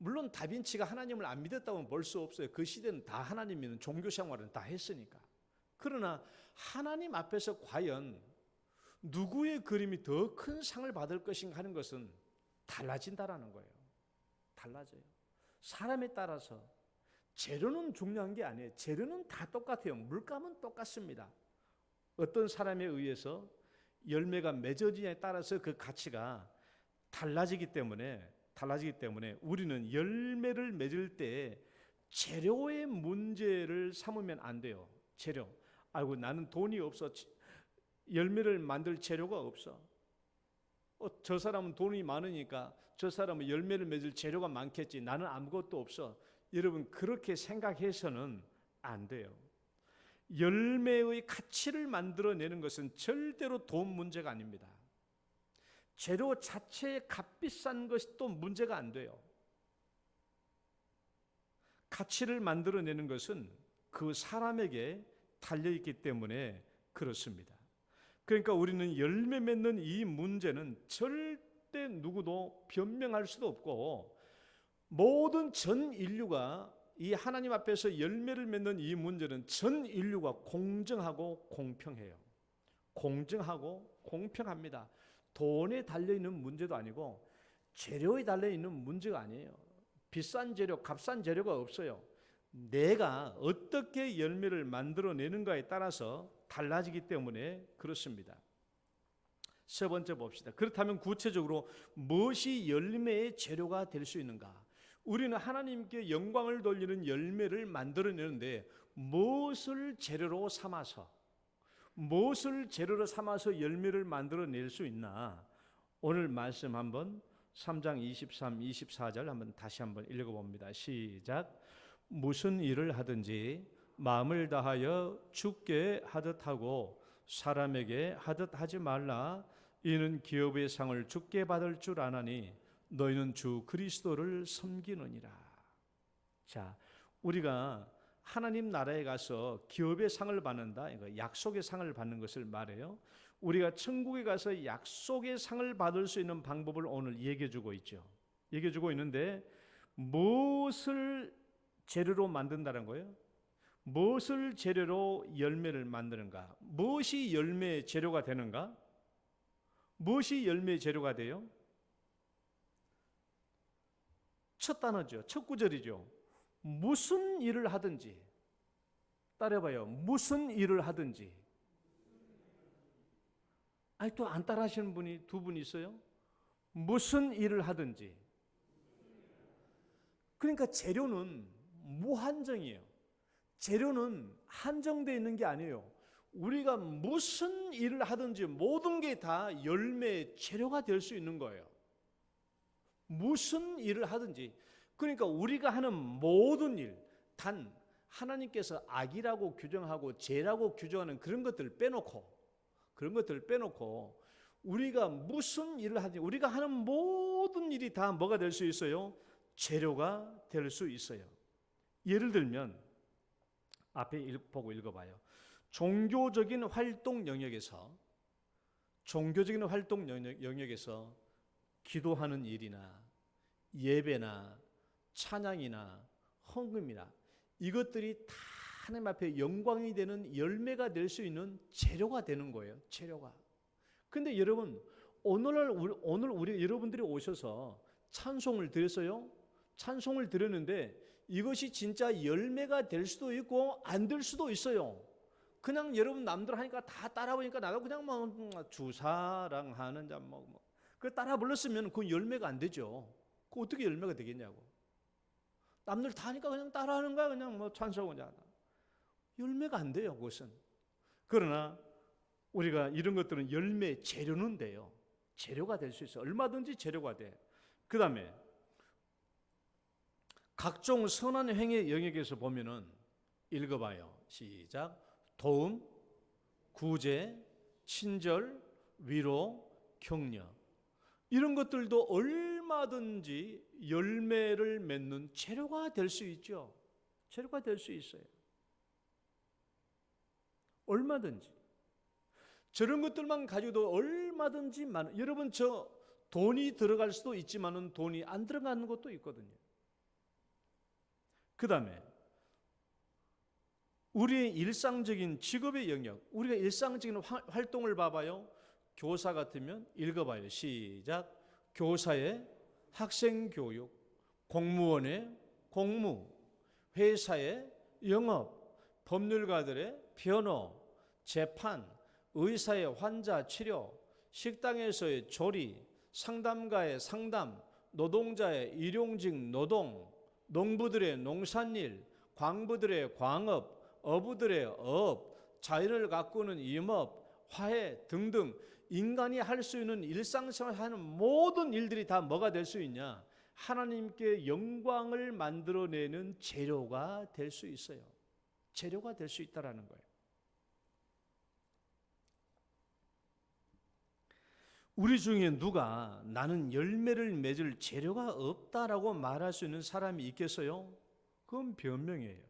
A: 물론 다빈치가 하나님을 안 믿었다고는 볼 수 없어요. 그 시대는 다 하나님 믿는 종교 생활은 다 했으니까. 그러나 하나님 앞에서 과연 누구의 그림이 더 큰 상을 받을 것인가 하는 것은 달라진다라는 거예요. 달라져요. 사람에 따라서 재료는 중요한 게 아니에요. 재료는 다 똑같아요. 물감은 똑같습니다. 어떤 사람에 의해서 열매가 맺어지냐에 따라서 그 가치가 달라지기 때문에 우리는 열매를 맺을 때 재료의 문제를 삼으면 안 돼요. 재료. 아이고 나는 돈이 없어. 열매를 만들 재료가 없어. 저 사람은 돈이 많으니까 저 사람은 열매를 맺을 재료가 많겠지. 나는 아무것도 없어. 여러분 그렇게 생각해서는 안 돼요. 열매의 가치를 만들어내는 것은 절대로 돈 문제가 아닙니다. 재료 자체의 값비싼 것이 또 문제가 안 돼요. 가치를 만들어내는 것은 그 사람에게 달려있기 때문에 그렇습니다. 그러니까 우리는 열매 맺는 이 문제는 절대 누구도 변명할 수도 없고 모든 전 인류가 이 하나님 앞에서 열매를 맺는 이 문제는 전 인류가 공정하고 공평해요. 공정하고 공평합니다. 돈에 달려있는 문제도 아니고 재료에 달려있는 문제가 아니에요. 비싼 재료, 값싼 재료가 없어요. 내가 어떻게 열매를 만들어내는가에 따라서 달라지기 때문에 그렇습니다. 세 번째 봅시다. 그렇다면 구체적으로 무엇이 열매의 재료가 될 수 있는가? 우리는 하나님께 영광을 돌리는 열매를 만들어내는데 무엇을 재료로 삼아서 열매를 만들어낼 수 있나? 오늘 말씀 한번 3장 23, 24절 한번 다시 한번 읽어봅니다. 시작. 무슨 일을 하든지 마음을 다하여 주께 하듯 하고 사람에게 하듯 하지 말라. 이는 기업의 상을 주께 받을 줄 아나니 너희는 주 그리스도를 섬기느니라. 자, 우리가 하나님 나라에 가서 기업의 상을 받는다. 이거 약속의 상을 받는 것을 말해요. 우리가 천국에 가서 약속의 상을 받을 수 있는 방법을 오늘 얘기해 주고 있죠. 얘기해 주고 있는데 무엇을 재료로 만든다는 거예요? 무엇을 재료로 열매를 만드는가? 무엇이 열매의 재료가 되는가? 무엇이 열매의 재료가 돼요? 첫 단어죠. 첫 구절이죠. 무슨 일을 하든지. 따라해봐요. 무슨 일을 하든지. 아니 또 안 따라하시는 분이 두 분 있어요? 무슨 일을 하든지. 그러니까 재료는 무한정이에요. 재료는 한정되어 있는 게 아니에요. 우리가 무슨 일을 하든지 모든 게 다 열매의 재료가 될 수 있는 거예요. 무슨 일을 하든지. 그러니까 우리가 하는 모든 일, 단 하나님께서 악이라고 규정하고 죄라고 규정하는 그런 것들을 빼놓고 우리가 무슨 일을 하든지 우리가 하는 모든 일이 다 뭐가 될 수 있어요? 재료가 될 수 있어요. 예를 들면 앞에 보고 읽어봐요. 종교적인 활동 영역에서 기도하는 일이나 예배나 찬양이나 헌금이나 이것들이 다 하나님 앞에 영광이 되는 열매가 될 수 있는 재료가 되는 거예요. 재료가. 근데 여러분 오늘 우리 여러분들이 오셔서 찬송을 드렸어요. 찬송을 드렸는데 이것이 진짜 열매가 될 수도 있고 안 될 수도 있어요. 그냥 여러분 남들 하니까 다 따라 보니까 나도 그냥 뭐 주사랑하는 자 그 따라 불렀으면 그건 열매가 안 되죠. 그 어떻게 열매가 되겠냐고. 남들 다 하니까 그냥 따라하는 거야. 그냥 뭐 찬송하자. 열매가 안 돼요. 그것은. 그러나 우리가 이런 것들은 열매 재료는 돼요. 재료가 될 수 있어. 얼마든지 재료가 돼. 그 다음에 각종 선한 행의 영역에서 보면은 읽어봐요. 시작. 도움, 구제, 친절, 위로, 격려. 이런 것들도 얼마든지 열매를 맺는 재료가 될 수 있죠. 재료가 될 수 있어요. 얼마든지. 저런 것들만 가지고도 얼마든지 여러분 저 돈이 들어갈 수도 있지만은 돈이 안 들어가는 것도 있거든요. 그 다음에 우리의 일상적인 직업의 영역, 우리가 일상적인 활동을 봐봐요. 교사 같으면 읽어봐요. 시작. 교사의 학생교육, 공무원의 공무, 회사의 영업, 법률가들의 변호, 재판, 의사의 환자 치료, 식당에서의 조리, 상담가의 상담, 노동자의 일용직 노동, 농부들의 농산일, 광부들의 광업, 어부들의 어업, 자연을 가꾸는 임업, 화해 등등 인간이 할 수 있는 일상생활 하는 모든 일들이 다 뭐가 될 수 있냐? 하나님께 영광을 만들어내는 재료가 될 수 있어요. 재료가 될 수 있다라는 거예요. 우리 중에 누가 나는 열매를 맺을 재료가 없다라고 말할 수 있는 사람이 있겠어요? 그건 변명이에요.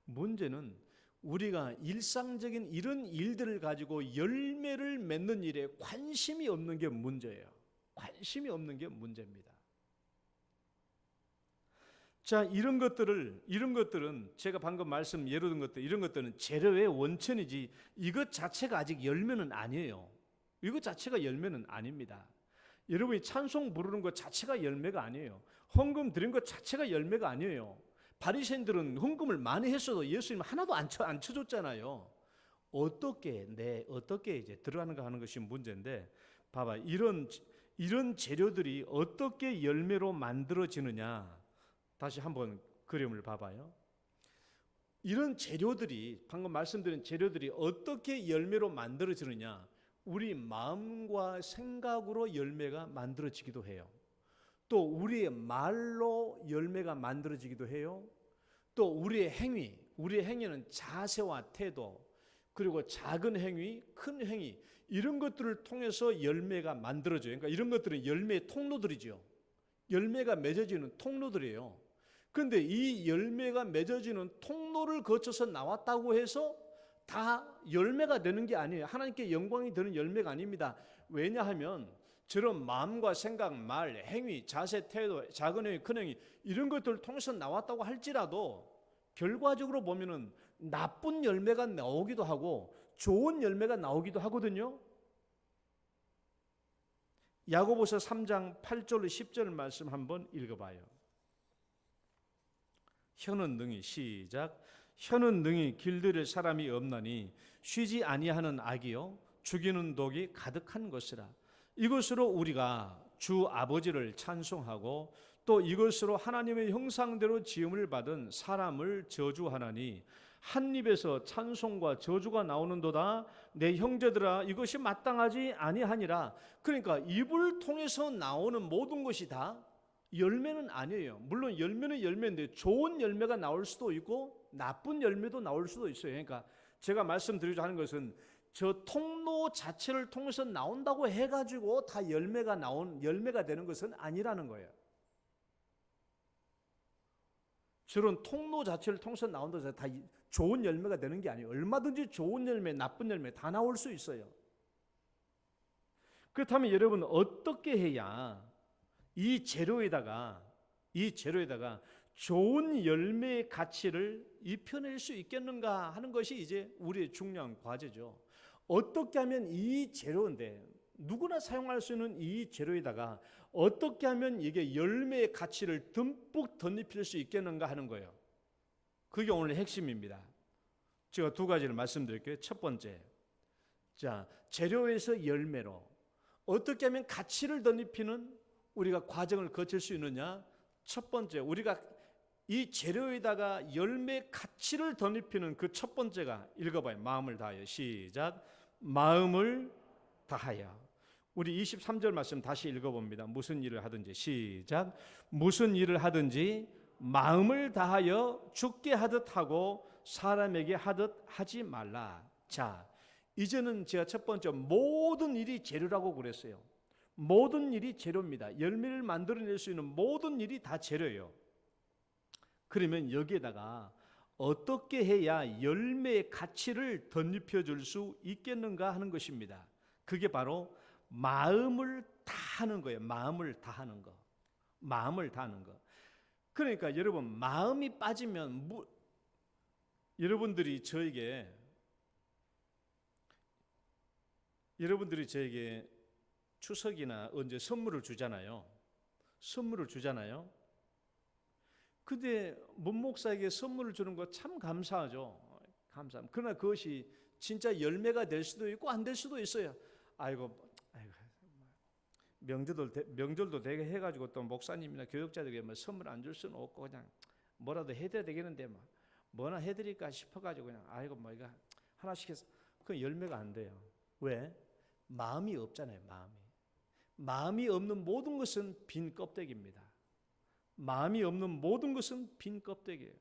A: 문제는 우리가 일상적인 이런 일들을 가지고 열매를 맺는 일에 관심이 없는 게 문제예요. 관심이 없는 게 문제입니다. 자, 이런 것들은 제가 방금 예로 든 것들, 이런 것들은 재료의 원천이지 이것 자체가 아직 열매는 아니에요. 이것 자체가 열매는 아닙니다. 여러분이 찬송 부르는 것 자체가 열매가 아니에요. 헌금 드린 것 자체가 열매가 아니에요. 바리새인들은 헌금을 많이 했어도 예수님 하나도 안 쳐줬잖아요. 어떻게 이제 들어가는가 하는 것이 문제인데, 봐봐, 이런 재료들이 어떻게 열매로 만들어지느냐. 다시 한번 그림을 봐봐요. 이런 재료들이, 방금 말씀드린 재료들이 어떻게 열매로 만들어지느냐. 우리 마음과 생각으로 열매가 만들어지기도 해요. 또 우리의 말로 열매가 만들어지기도 해요. 또 우리의 행위는 자세와 태도, 그리고 작은 행위, 큰 행위, 이런 것들을 통해서 열매가 만들어져요. 그러니까 이런 것들은 열매의 통로들이죠. 열매가 맺어지는 통로들이에요. 그런데 이 열매가 맺어지는 통로를 거쳐서 나왔다고 해서 다 열매가 되는 게 아니에요. 하나님께 영광이 되는 열매가 아닙니다. 왜냐하면 저런 마음과 생각, 말, 행위, 자세, 태도, 작은 행위, 큰 행위, 이런 것들을 통해서 나왔다고 할지라도 결과적으로 보면은 나쁜 열매가 나오기도 하고 좋은 열매가 나오기도 하거든요. 야고보서 3장 8절 10절 말씀 한번 읽어봐요. 혀는 능히, 시작. 혀는 능히 길들일 사람이 없나니 쉬지 아니하는 악이요 죽이는 독이 가득한 것이라. 이것으로 우리가 주 아버지를 찬송하고 또 이것으로 하나님의 형상대로 지음을 받은 사람을 저주하나니 한 입에서 찬송과 저주가 나오는도다. 내 형제들아, 이것이 마땅하지 아니하니라. 그러니까 입을 통해서 나오는 모든 것이 다 열매는 아니에요. 물론 열매는 열매인데 좋은 열매가 나올 수도 있고 나쁜 열매도 나올 수도 있어요. 그러니까 제가 말씀드리고자 하는 것은 저 통로 자체를 통해서 나온다고 해가지고 다 열매가 되는 것은 아니라는 거예요. 저런 통로 자체를 통해서 나온다고 해서 다 좋은 열매가 되는 게 아니에요. 얼마든지 좋은 열매, 나쁜 열매 다 나올 수 있어요. 그렇다면 여러분 어떻게 해야 이 재료에다가 좋은 열매의 가치를 입혀낼 수 있겠는가 하는 것이 이제 우리의 중요한 과제죠. 어떻게 하면 이 재료인데 누구나 사용할 수 있는 이 재료에다가 어떻게 하면 이게 열매의 가치를 듬뿍 덧입힐 수 있겠는가 하는 거예요. 그게 오늘의 핵심입니다. 제가 두 가지를 말씀드릴게요. 첫 번째, 자, 재료에서 열매로 어떻게 하면 가치를 덧입히는 우리가 과정을 거칠 수 있느냐? 첫 번째, 우리가 이 재료에다가 열매 가치를 덧입히는 그 첫 번째가 읽어봐요. 마음을 다하여. 시작. 마음을 다하여. 우리 23절 말씀 다시 읽어봅니다. 무슨 일을 하든지. 시작. 무슨 일을 하든지 마음을 다하여 주께 하듯 하고 사람에게 하듯 하지 말라. 자, 이제는 제가 첫 번째 모든 일이 재료라고 그랬어요. 모든 일이 재료입니다. 열매를 만들어낼 수 있는 모든 일이 다 재료예요. 그러면 여기에다가 어떻게 해야 열매의 가치를 덧입혀 줄 수 있겠는가 하는 것입니다. 그게 바로 마음을 다하는 거예요. 마음을 다하는 거. 마음을 다하는 거. 그러니까 여러분, 마음이 빠지면 여러분들이 저에게 추석이나 언제 선물을 주잖아요. 근데 문 목사에게 선물을 주는 거 참 감사하죠. 그러나 그것이 진짜 열매가 될 수도 있고 안 될 수도 있어요. 아이고 명절도 되게 해가지고 또 목사님이나 교육자들에게 뭐 선물 안 줄 수는 없고 그냥 뭐라도 해드려야 되겠는데 뭐나 해드릴까 싶어가지고 그냥 아이고 뭐 이거 하나씩 해서 그 열매가 안 돼요. 왜? 마음이 없잖아요. 마음이 없는 모든 것은 빈 껍데기입니다. 마음이 없는 모든 것은 빈 껍데기예요.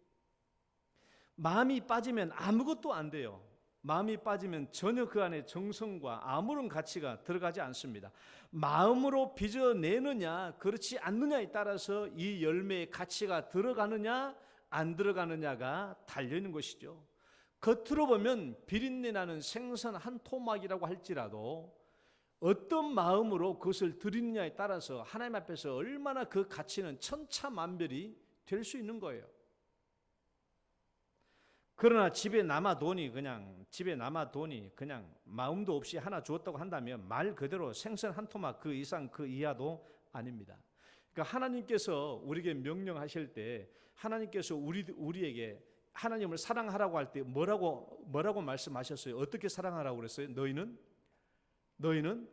A: 마음이 빠지면 아무것도 안 돼요. 마음이 빠지면 전혀 그 안에 정성과 아무런 가치가 들어가지 않습니다. 마음으로 빚어내느냐 그렇지 않느냐에 따라서 이 열매의 가치가 들어가느냐 안 들어가느냐가 달려있는 것이죠. 겉으로 보면 비린내 나는 생선 한 토막이라고 할지라도 어떤 마음으로 그것을 드리느냐에 따라서 하나님 앞에서 얼마나 그 가치는 천차만별이 될 수 있는 거예요. 그러나 집에 남아 돈이 그냥 마음도 없이 하나 주었다고 한다면 말 그대로 생선 한 토막 그 이상 그 이하도 아닙니다. 그러니까 하나님께서 우리에게 명령하실 때 하나님께서 우리에게 하나님을 사랑하라고 할 때 뭐라고 말씀하셨어요? 어떻게 사랑하라고 그랬어요? 너희는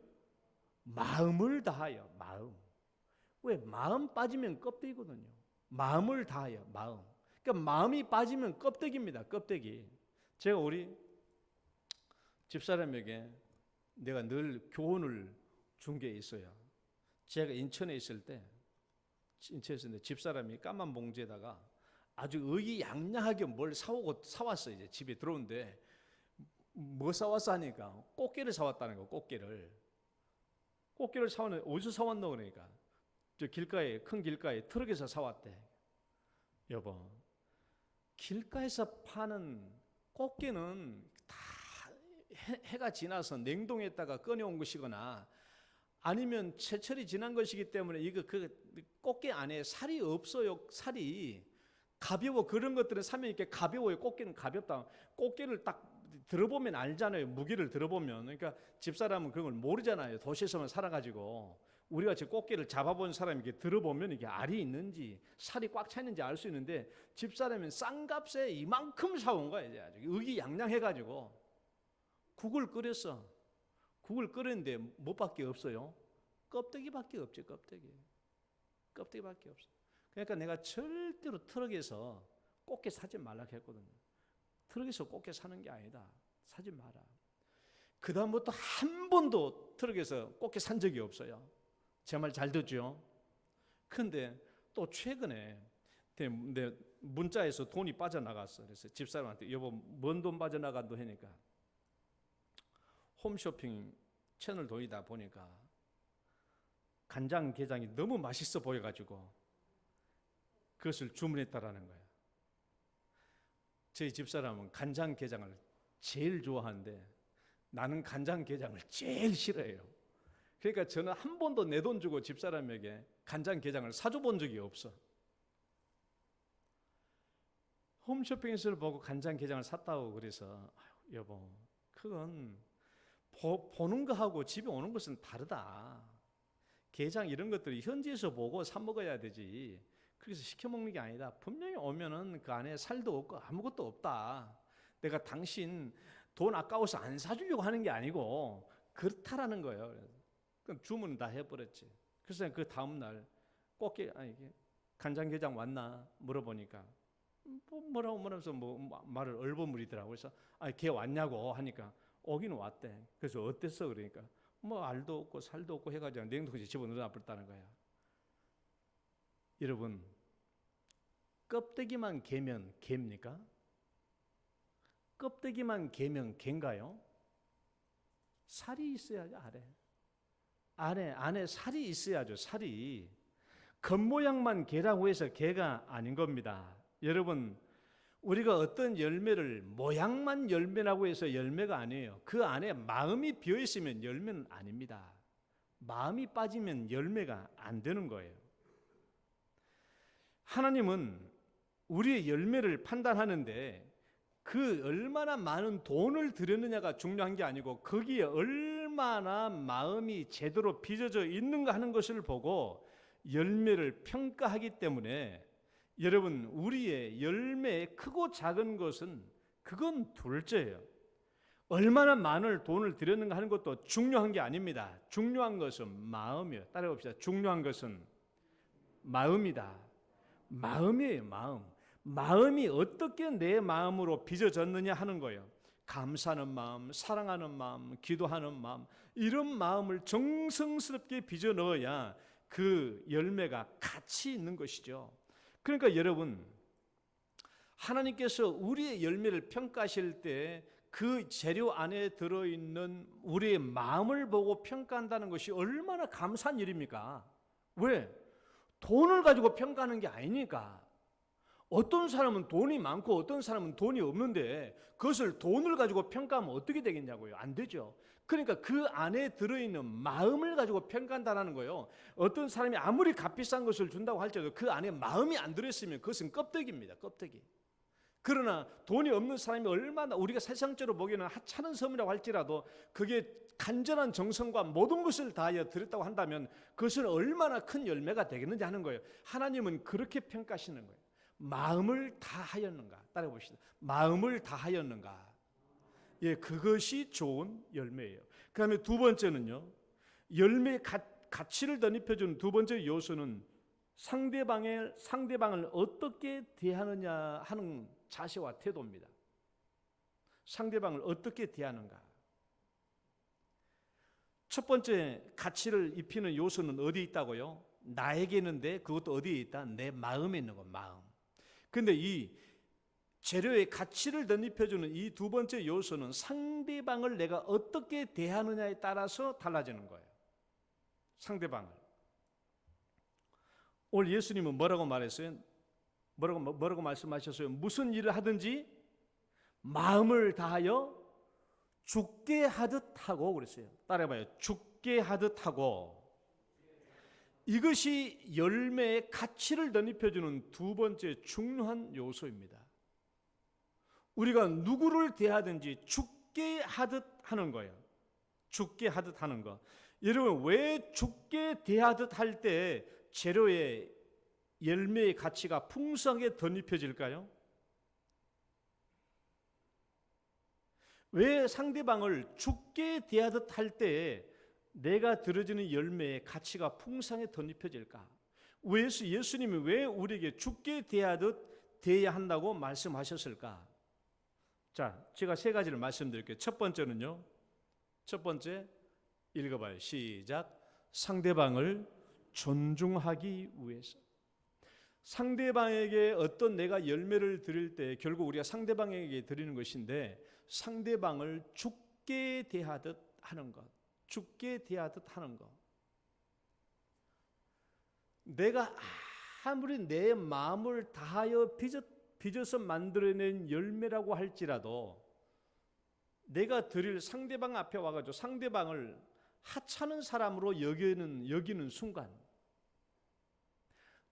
A: 마음을 다하여. 왜? 마음 빠지면 껍데기거든요. 마음을 다하여. 그러니까 마음이 빠지면 껍데기입니다. 껍데기. 제가 우리 집사람에게 내가 늘 교훈을 준 게 있어요. 제가 인천에 있을 때 집사람이 까만 봉지에다가 아주 의기양양하게 뭘 사왔어요. 이제 집에 들어오는데 뭐 사왔어 하니까 꽃게를 사왔다는 거. 꽃게를 사왔는데 어디서 사왔노 그러니까 저 큰 길가에 트럭에서 사왔대. 여보, 길가에서 파는 꽃게는 다 해가 지나서 냉동했다가 꺼내온 것이거나 아니면 채철이 지난 것이기 때문에 그 꽃게 안에 살이 없어요. 살이 가벼워. 그런 것들은 사면 이렇게 가벼워요. 꽃게는 가볍다. 꽃게를 딱 들어보면 알잖아요. 무게를 들어보면. 그러니까 집사람은 그런 걸 모르잖아요. 도시에서만 살아가지고. 우리가 제 꽃게를 잡아본 사람이 이렇게 들어보면 이게 알이 있는지 살이 꽉 차 있는지 알 수 있는데 집사람은 싼 값에 이만큼 사온 거야. 이제 아주 의기양양해가지고 국을 끓였어. 국을 끓였는데 뭐밖에 없어요? 껍데기밖에 없지. 껍데기밖에 없어. 그러니까 내가 절대로 트럭에서 꽃게 사지 말라고 했거든요. 트럭에서 꽃게 사는 게 아니다. 사지 마라. 그 다음부터 한 번도 트럭에서 꽃게 산 적이 없어요. 제 말 잘 듣죠? 그런데 또 최근에 내 문자에서 돈이 빠져나갔어. 그래서 집사람한테 여보 뭔 돈 빠져나간다 하니까 홈쇼핑 채널 돌리다 보니까 간장게장이 너무 맛있어 보여가지고 그것을 주문했다라는 거예요. 저희 집사람은 간장게장을 제일 좋아하는데 나는 간장게장을 제일 싫어해요. 그러니까 저는 한 번도 내 돈 주고 집사람에게 간장게장을 사줘 본 적이 없어. 홈쇼핑에서 보고 간장게장을 샀다고 그래서 여보 그건 보는 거하고 집에 오는 것은 다르다. 게장 이런 것들이 현지에서 보고 사 먹어야 되지. 그래서 시켜 먹는 게 아니다. 분명히 오면은 그 안에 살도 없고 아무것도 없다. 내가 당신 돈 아까워서 안 사주려고 하는 게 아니고 그렇다라는 거예요. 그럼 주문 다 해버렸지. 그래서 그 다음 날 간장게장 왔나 물어보니까 뭐라면서 말을 얼버무리더라고. 그래서 걔 왔냐고 하니까 오긴 왔대. 그래서 어땠어 그러니까 알도 없고 살도 없고 해가지고 냉동실에 집어넣어 버렸다는 거야. 여러분 껍데기만 개면 개입니까? 껍데기만 개면 개인가요? 살이 있어야죠. 안에 살이 있어야죠. 살이 겉모양만 개라고 해서 개가 아닌 겁니다. 여러분 우리가 어떤 열매를 모양만 열매라고 해서 열매가 아니에요. 그 안에 마음이 비어있으면 열매는 아닙니다. 마음이 빠지면 열매가 안 되는 거예요. 하나님은 우리의 열매를 판단하는데 그 얼마나 많은 돈을 들였느냐가 중요한 게 아니고 거기에 얼마나 마음이 제대로 빚어져 있는가 하는 것을 보고 열매를 평가하기 때문에 여러분, 우리의 열매의 크고 작은 것은 그건 둘째예요. 얼마나 많은 돈을 들였는가 하는 것도 중요한 게 아닙니다. 중요한 것은 마음이에요. 따라해봅시다. 중요한 것은 마음이다. 마음이에요. 마음. 마음이 어떻게 내 마음으로 빚어졌느냐 하는 거예요. 감사하는 마음, 사랑하는 마음, 기도하는 마음, 이런 마음을 정성스럽게 빚어 넣어야 그 열매가 가치 있는 것이죠. 그러니까 여러분, 하나님께서 우리의 열매를 평가하실 때 그 재료 안에 들어있는 우리의 마음을 보고 평가한다는 것이 얼마나 감사한 일입니까? 왜? 돈을 가지고 평가하는 게 아니니까. 어떤 사람은 돈이 많고 어떤 사람은 돈이 없는데 그것을 돈을 가지고 평가하면 어떻게 되겠냐고요? 안 되죠. 그러니까 그 안에 들어있는 마음을 가지고 평가한다는 거예요. 어떤 사람이 아무리 값비싼 것을 준다고 할지라도 그 안에 마음이 안 들어있으면 그것은 껍데기입니다. 껍데기. 그러나 돈이 없는 사람이 얼마나 우리가 세상적으로 보기에는 하찮은 섬이라고 할지라도 그게 간절한 정성과 모든 것을 다하여 드렸다고 한다면 그것은 얼마나 큰 열매가 되겠는지 하는 거예요. 하나님은 그렇게 평가하시는 거예요. 마음을 다하였는가? 따라해 봅시다. 마음을 다하였는가? 예, 그것이 좋은 열매예요. 그 다음에 두 번째는요, 열매의 가치를 덧입혀주는 두 번째 요소는 상대방을 어떻게 대하느냐 하는 자세와 태도입니다. 상대방을 어떻게 대하는가? 첫 번째 가치를 입히는 요소는 어디에 있다고요? 나에게 있는데 그것도 어디에 있다? 내 마음에 있는 거, 마음. 근데 이 재료의 가치를 덧입혀주는 이 두 번째 요소는 상대방을 내가 어떻게 대하느냐에 따라서 달라지는 거예요. 상대방을. 오늘 예수님은 뭐라고 말했어요? 뭐라고 말씀하셨어요? 무슨 일을 하든지 마음을 다하여 죽게 하듯 하고 그랬어요. 따라해봐요. 죽게 하듯 하고. 이것이 열매의 가치를 덧입혀주는 두 번째 중요한 요소입니다. 우리가 누구를 대하든지 죽게 하듯 하는 거예요. 죽게 하듯 하는 거. 여러분, 왜 죽게 대하듯 할 때 재료의 열매의 가치가 풍성하게 덧입혀질까요? 왜 상대방을 죽게 대하듯 할 때 내가 들어지는 열매의 가치가 풍성하게 덧입혀질까? 예수님이 왜 우리에게 죽게 대하듯 대해야 한다고 말씀하셨을까? 자, 제가 세 가지를 말씀드릴게요. 첫 번째는요. 첫 번째, 읽어봐요. 시작. 상대방을 존중하기 위해서. 상대방에게 어떤 내가 열매를 드릴 때 결국 우리가 상대방에게 드리는 것인데 상대방을 죽게 대하듯 하는 것. 죽게 대하듯 하는 것. 내가 아무리 내 마음을 다하여 빚어서 만들어낸 열매라고 할지라도 내가 드릴 상대방 앞에 와가지고 상대방을 하찮은 사람으로 여기는 순간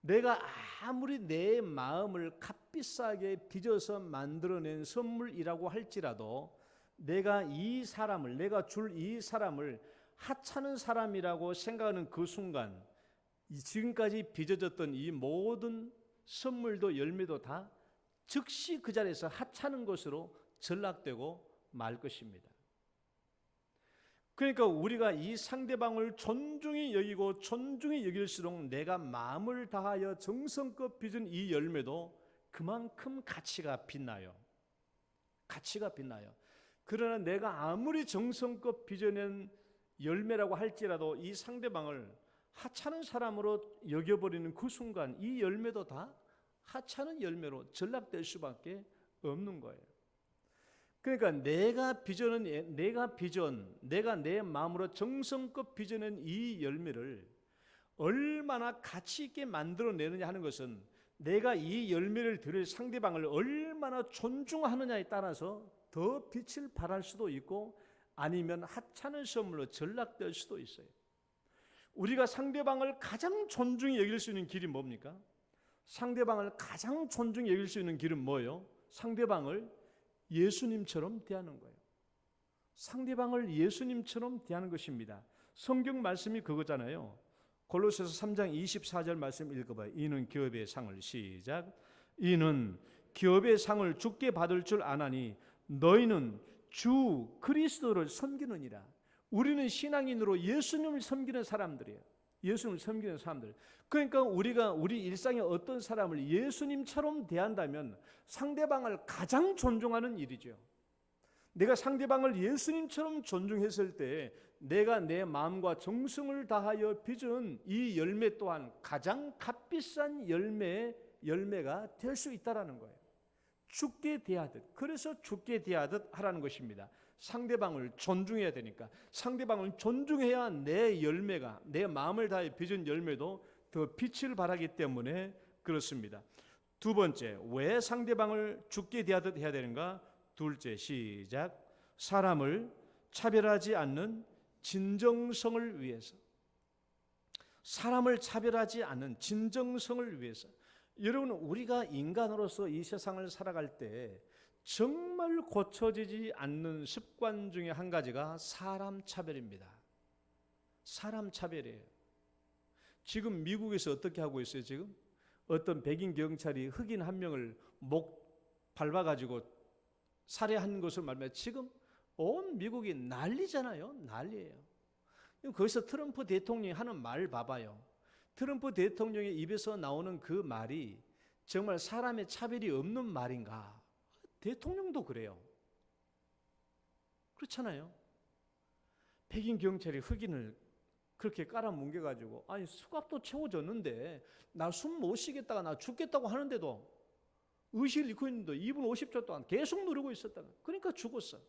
A: 내가 아무리 내 마음을 값비싸게 빚어서 만들어낸 선물이라고 할지라도 내가 줄 이 사람을 하찮은 사람이라고 생각하는 그 순간 지금까지 빚어졌던 이 모든 선물도 열매도 다 즉시 그 자리에서 하찮은 것으로 전락되고 말 것입니다. 그러니까 우리가 이 상대방을 존중히 여기고 존중히 여길수록 내가 마음을 다하여 정성껏 빚은 이 열매도 그만큼 가치가 빛나요. 가치가 빛나요. 그러나 내가 아무리 정성껏 빚어낸 열매라고 할지라도 이 상대방을 하찮은 사람으로 여겨버리는 그 순간 이 열매도 다 하찮은 열매로 전락될 수밖에 없는 거예요. 그러니까 내가 내 마음으로 정성껏 빚어낸 이 열매를 얼마나 가치 있게 만들어내느냐 하는 것은 내가 이 열매를 드릴 상대방을 얼마나 존중하느냐에 따라서 더 빛을 발할 수도 있고 아니면 하찮은 선물로 전락될 수도 있어요. 우리가 상대방을 가장 존중히 여길 수 있는 길이 뭡니까? 상대방을 가장 존중히 여길 수 있는 길은 뭐예요? 상대방을 예수님처럼 대하는 거예요. 상대방을 예수님처럼 대하는 것입니다. 성경 말씀이 그거잖아요. 골로새서 3장 24절 말씀 읽어봐요. 이는 기업의 상을 시작. 이는 기업의 상을 주께 받을 줄 아나니 너희는 주 그리스도를 섬기느니라. 우리는 신앙인으로 예수님을 섬기는 사람들이에요. 예수님을 섬기는 사람들. 그러니까 우리가 우리 일상에 어떤 사람을 예수님처럼 대한다면 상대방을 가장 존중하는 일이죠. 내가 상대방을 예수님처럼 존중했을 때 내가 내 마음과 정성을 다하여 빚은 이 열매 또한 가장 값비싼 열매가 될 수 있다라는 거예요. 주께 대하듯. 그래서 주께 대하듯 하라는 것입니다. 상대방을 존중해야 되니까. 상대방을 존중해야 내 열매가, 내 마음을 다해 빚은 열매도 더 빛을 발하기 때문에 그렇습니다. 두 번째, 왜 상대방을 주께 대하듯 해야 되는가? 둘째, 시작. 사람을 차별하지 않는 진정성을 위해서. 사람을 차별하지 않는 진정성을 위해서. 여러분, 우리가 인간으로서 이 세상을 살아갈 때 정말 고쳐지지 않는 습관 중에 한 가지가 사람 차별입니다. 사람 차별이에요. 지금 미국에서 어떻게 하고 있어요? 지금 어떤 백인 경찰이 흑인 한 명을 목 밟아가지고 살해한 것을 말하면 지금 온 미국이 난리잖아요. 난리예요. 거기서 트럼프 대통령이 하는 말 봐봐요. 트럼프 대통령의 입에서 나오는 그 말이 정말 사람의 차별이 없는 말인가? 대통령도 그래요. 그렇잖아요. 백인 경찰이 흑인을 그렇게 깔아뭉개가지고 아니 수갑도 채워줬는데 나 숨 못 쉬겠다가 나 죽겠다고 하는데도 의식을 잃고 있는데 2분 50초 동안 계속 누르고 있었다. 그러니까 죽었어.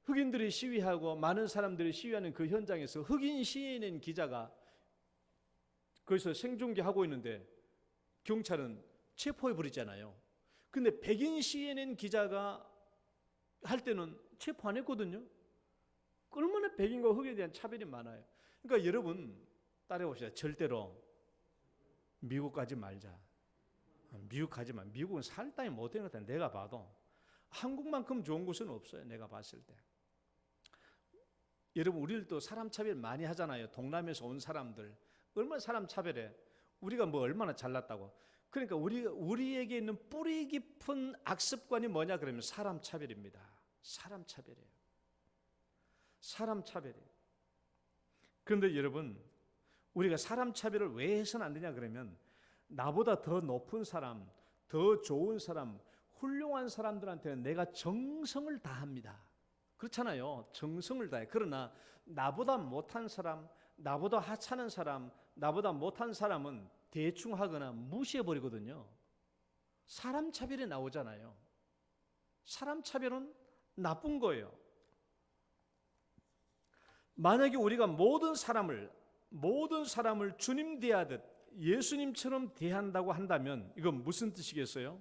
A: 흑인들이 시위하고 많은 사람들이 시위하는 그 현장에서 흑인 CNN 기자가 거기서 생중계하고 있는데 경찰은 체포해버리잖아요. 근데 백인 CNN 기자가 할 때는 체포 안 했거든요. 얼마나 백인과 흑인에 대한 차별이 많아요. 그러니까 여러분 따라해봅시다. 절대로 미국 가지 말자. 미국 가지 마. 미국은 살 땅이 못 되는 것 같아. 내가 봐도 한국만큼 좋은 곳은 없어요. 내가 봤을 때. 여러분 우리도 사람 차별 많이 하잖아요. 동남에서 온 사람들 얼마나 사람 차별해. 우리가 뭐 얼마나 잘났다고. 그러니까 우리에게 있는 뿌리 깊은 악습관이 뭐냐 그러면 사람 차별입니다. 사람 차별이에요. 사람 차별이에요. 그런데 여러분 우리가 사람 차별을 왜 해서는 안 되냐 그러면 나보다 더 높은 사람, 더 좋은 사람, 훌륭한 사람들한테는 내가 정성을 다합니다. 그렇잖아요. 정성을 다해. 그러나 나보다 못한 사람, 나보다 하찮은 사람, 나보다 못한 사람은 대충 하거나 무시해버리거든요. 사람 차별이 나오잖아요. 사람 차별은 나쁜 거예요. 만약에 우리가 모든 사람을 주님 대하듯 예수님처럼 대한다고 한다면 이건 무슨 뜻이겠어요?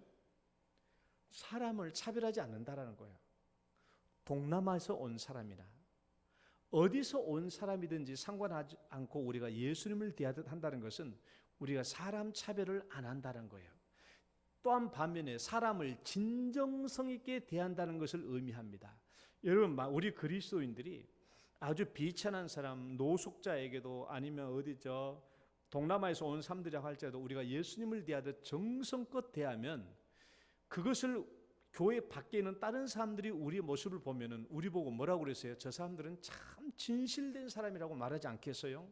A: 사람을 차별하지 않는다라는 거예요. 동남아에서 온 사람이나 어디서 온 사람이든지 상관하지 않고 우리가 예수님을 대하듯 한다는 것은 우리가 사람 차별을 안 한다는 거예요. 또한 반면에 사람을 진정성 있게 대한다는 것을 의미합니다. 여러분 우리 그리스도인들이 아주 비천한 사람, 노숙자에게도 아니면 동남아에서 온 사람들이라고 할지라도 우리가 예수님을 대하듯 정성껏 대하면 그것을 교회 밖에 있는 다른 사람들이 우리의 모습을 보면은 우리 보고 뭐라고 그랬어요? 저 사람들은 참 진실된 사람이라고 말하지 않겠어요?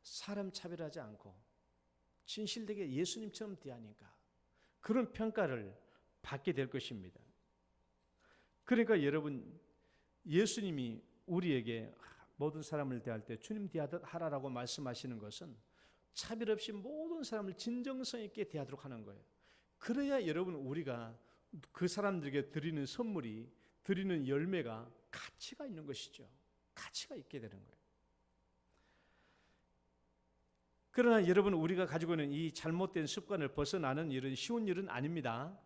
A: 사람 차별하지 않고 진실되게 예수님처럼 대하니까 그런 평가를 받게 될 것입니다. 그러니까 여러분 예수님이 우리에게 모든 사람을 대할 때 주님 대하듯 하라라고 말씀하시는 것은 차별 없이 모든 사람을 진정성 있게 대하도록 하는 거예요. 그래야 여러분 우리가 그 사람들에게 드리는 선물이 드리는 열매가 가치가 있는 것이죠. 가치가 있게 되는 거예요. 그러나 여러분 우리가 가지고 있는 이 잘못된 습관을 벗어나는 일은 쉬운 일은 아닙니다.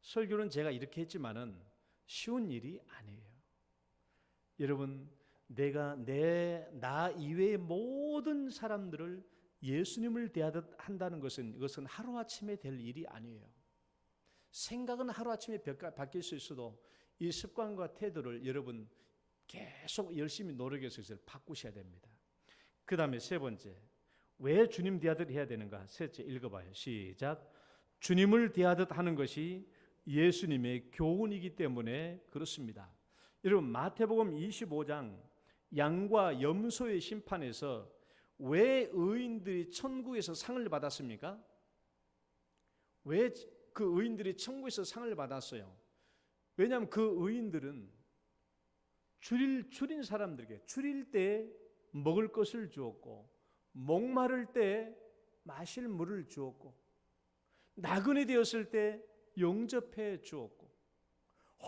A: 설교는 제가 이렇게 했지만은 쉬운 일이 아니에요. 여러분 나 이외의 모든 사람들을 예수님을 대하듯 한다는 것은 이것은 하루아침에 될 일이 아니에요. 생각은 하루아침에 바뀔 수 있어도 이 습관과 태도를 여러분 계속 열심히 노력해서 바꾸셔야 됩니다. 그 다음에 세 번째, 왜 주님 대하듯 해야 되는가? 셋째 읽어봐요. 시작. 주님을 대하듯 하는 것이 예수님의 교훈이기 때문에 그렇습니다. 여러분 마태복음 25장 양과 염소의 심판에서 왜 의인들이 천국에서 상을 받았습니까? 왜 그 의인들이 천국에서 상을 받았어요? 왜냐하면 그 의인들은 줄인 사람들에게 줄일 때 먹을 것을 주었고, 목마를 때 마실 물을 주었고, 나그네 되었을 때 영접해 주었고,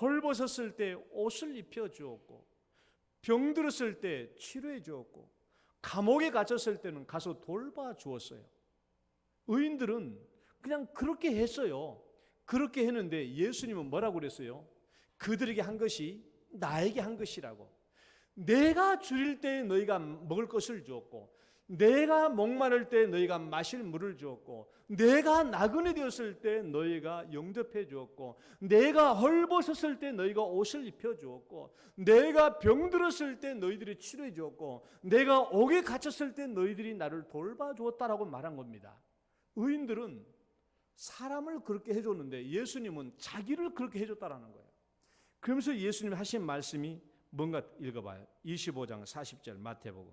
A: 헐벗었을 때 옷을 입혀 주었고, 병들었을 때 치료해 주었고, 감옥에 갇혔을 때는 가서 돌봐 주었어요. 의인들은 그냥 그렇게 했어요. 그렇게 했는데 예수님은 뭐라고 그랬어요? 그들에게 한 것이 나에게 한 것이라고. 내가 줄일 때 너희가 먹을 것을 주었고, 내가 목마를 때 너희가 마실 물을 주었고, 내가 나그네 되었을 때 너희가 영접해 주었고, 내가 헐벗었을 때 너희가 옷을 입혀 주었고, 내가 병들었을 때 너희들이 치료해 주었고, 내가 옥에 갇혔을 때 너희들이 나를 돌봐 주었다라고 말한 겁니다. 의인들은 사람을 그렇게 해줬는데 예수님은 자기를 그렇게 해줬다라는 거예요. 그러면서 예수님이 하신 말씀이 뭔가 읽어봐요. 25장 40절 마태복음.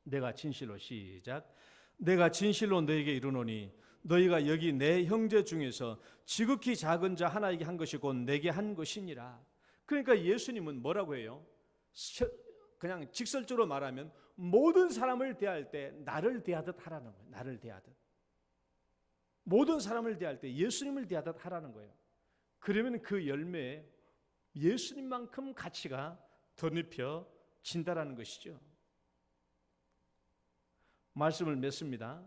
A: 내가 진실로 시작. 내가 진실로 너에게 이르노니 너희가 여기 내 형제 중에서 지극히 작은 자 하나에게 한 것이 곧 내게 한 것이니라. 그러니까 예수님은 뭐라고 해요? 그냥 직설적으로 말하면 모든 사람을 대할 때 나를 대하듯 하라는 거예요. 나를 대하듯. 모든 사람을 대할 때 예수님을 대하듯 하라는 거예요. 그러면 그 열매에 예수님만큼 가치가 덧입혀진다라는 것이죠. 말씀을 맺습니다.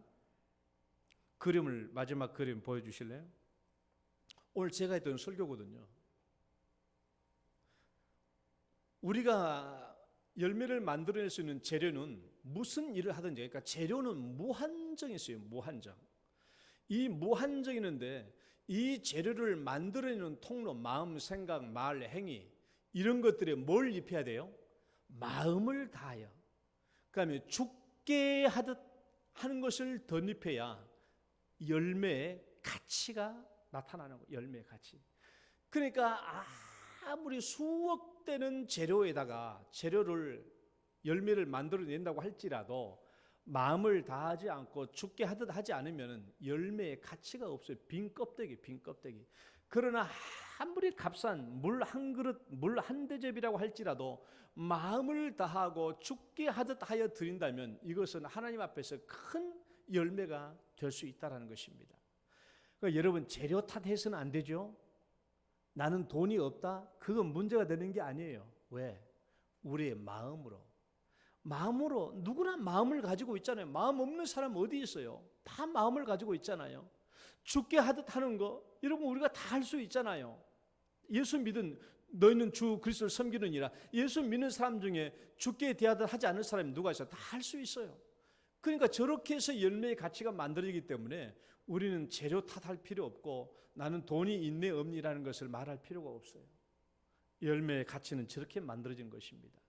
A: 마지막 그림 보여주실래요? 오늘 제가 했던 설교거든요. 우리가 열매를 만들어낼 수 있는 재료는 무슨 일을 하든지, 그러니까 재료는 무한정이 있어요. 무한정. 이 무한정이는데 이 재료를 만들어내는 통로, 마음, 생각, 말, 행위 이런 것들에 뭘 입혀야 돼요? 마음을 다하여. 그다음에 죽게 하듯 하는 것을 덧입혀야 열매의 가치가 나타나는 거예요. 열매의 가치. 그러니까 아무리 수억 되는 재료에다가 열매를 만들어낸다고 할지라도 마음을 다하지 않고 죽게 하듯 하지 않으면 열매의 가치가 없어요. 빈 껍데기. 그러나 아무리 값싼 물 한 그릇, 물 한 대접이라고 할지라도 마음을 다하고 죽게 하듯 하여 드린다면 이것은 하나님 앞에서 큰 열매가 될 수 있다는 것입니다. 그러니까 여러분 재료 탓해서는 안 되죠. 나는 돈이 없다? 그건 문제가 되는 게 아니에요. 왜? 우리의 마음으로 누구나 마음을 가지고 있잖아요. 마음 없는 사람 어디 있어요? 다 마음을 가지고 있잖아요. 죽게 하듯 하는 거 여러분 우리가 다 할 수 있잖아요. 예수 믿은 너희는 주 그리스도를 섬기느니라. 예수 믿는 사람 중에 죽게 대하듯 하지 않을 사람이 누가 있어요? 다 할 수 있어요. 그러니까 저렇게 해서 열매의 가치가 만들어지기 때문에 우리는 재료 탓할 필요 없고 나는 돈이 있네 없니라는 것을 말할 필요가 없어요. 열매의 가치는 저렇게 만들어진 것입니다.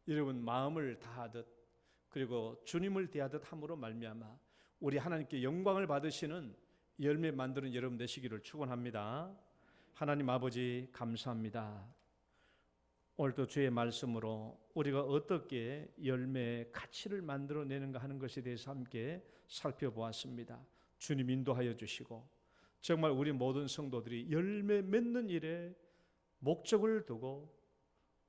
A: 여러분 마음을 다하듯 그리고 주님을 대하듯 함으로 말미암아 우리 하나님께 영광을 받으시는 열매 만드는 여러분 되시기를 축원합니다. 하나님 아버지 감사합니다. 오늘도 주의 말씀으로 우리가 어떻게 열매의 가치를 만들어내는가 하는 것에 대해서 함께 살펴보았습니다. 주님 인도하여 주시고 정말 우리 모든 성도들이 열매 맺는 일에 목적을 두고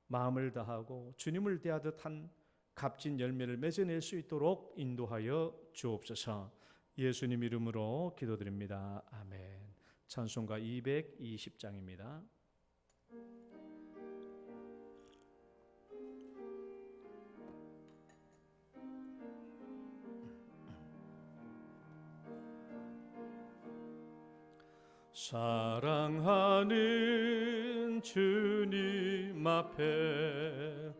A: 마음을 다하고 주님을 대하듯 한 값진 열매를 맺어낼 수 있도록 인도하여 주옵소서. 예수님 이름으로 기도드립니다. 아멘. 찬송가 220장입니다. 사랑하는 주님 앞에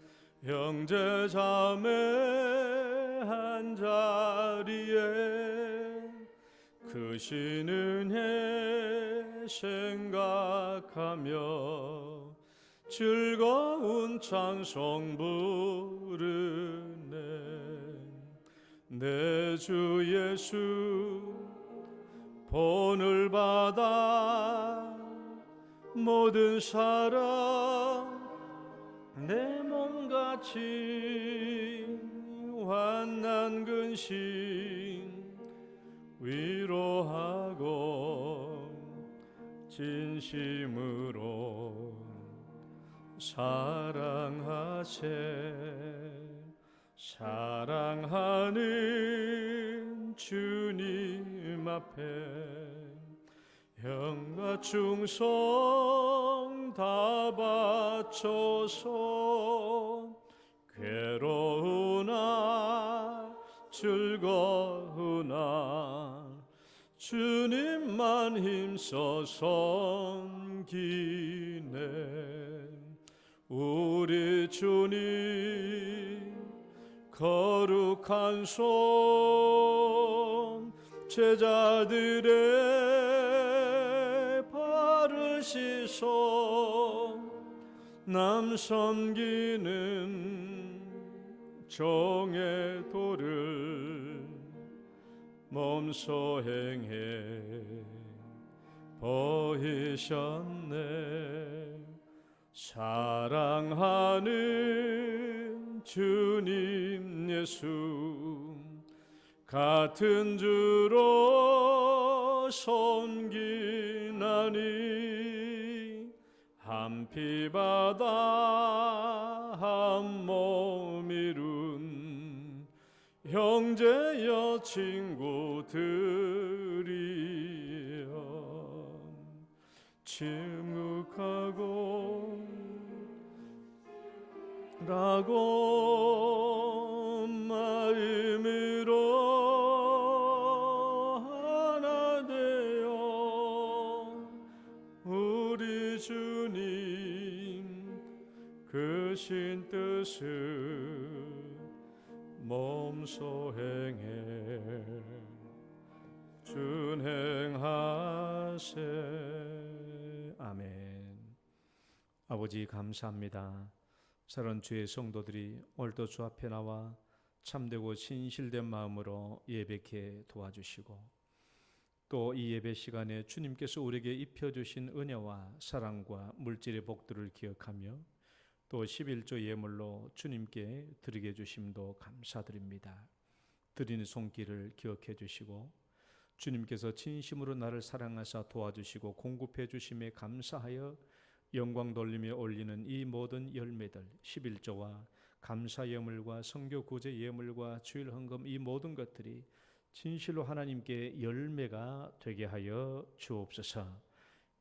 A: 형제 자매 한 자리에 그 신은혜 생각하며 즐거운 찬송 부르네. 내 주 예수 본을 받아 모든 사람 내 몸같이 환난 근심 위로하고 진심으로 사랑하는 주님 앞에 영과 충성 다 바쳐서 괴로우나 즐거우나 주님만 힘써 섬기네. 우리 주님 거룩한 손 제자들의 발을 씻어 남 섬기는 정의 도를 몸소 행해 보이셨네. 사랑하는 주님 예수 같은 주로 섬기나니 한 피바다 한 몸 이룬 형제여 친구들이여 침묵하고 라고 마음으로 하나 되어 우리 주님 크신 뜻을 몸소 행해 준행하세. 아멘. 아버지 감사합니다. 사랑하는 주의 성도들이 오늘도 주 앞에 나와 참되고 신실된 마음으로 예배케 도와주시고 또 이 예배 시간에 주님께서 우리에게 입혀주신 은혜와 사랑과 물질의 복들을 기억하며 또 11조 예물로 주님께 드리게 해주심도 감사드립니다. 드리는 손길을 기억해 주시고 주님께서 진심으로 나를 사랑하사 도와주시고 공급해 주심에 감사하여 영광 돌리며 올리는 이 모든 열매들 11조와 감사 예물과 선교 구제 예물과 주일 헌금 이 모든 것들이 진실로 하나님께 열매가 되게 하여 주옵소서.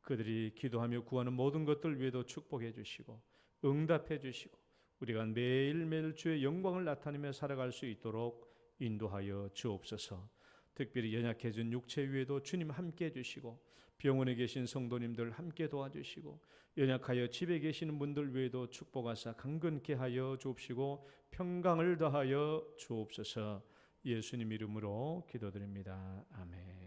A: 그들이 기도하며 구하는 모든 것들 위에도 축복해 주시고 응답해 주시고 우리가 매일매일 주의 영광을 나타내며 살아갈 수 있도록 인도하여 주옵소서. 특별히 연약해진 육체 위에도 주님 함께 해주시고 병원에 계신 성도님들 함께 도와주시고 연약하여 집에 계시는 분들 외에도 축복하사 강건케 하여 주옵시고 평강을 더하여 주옵소서. 예수님 이름으로 기도드립니다. 아멘.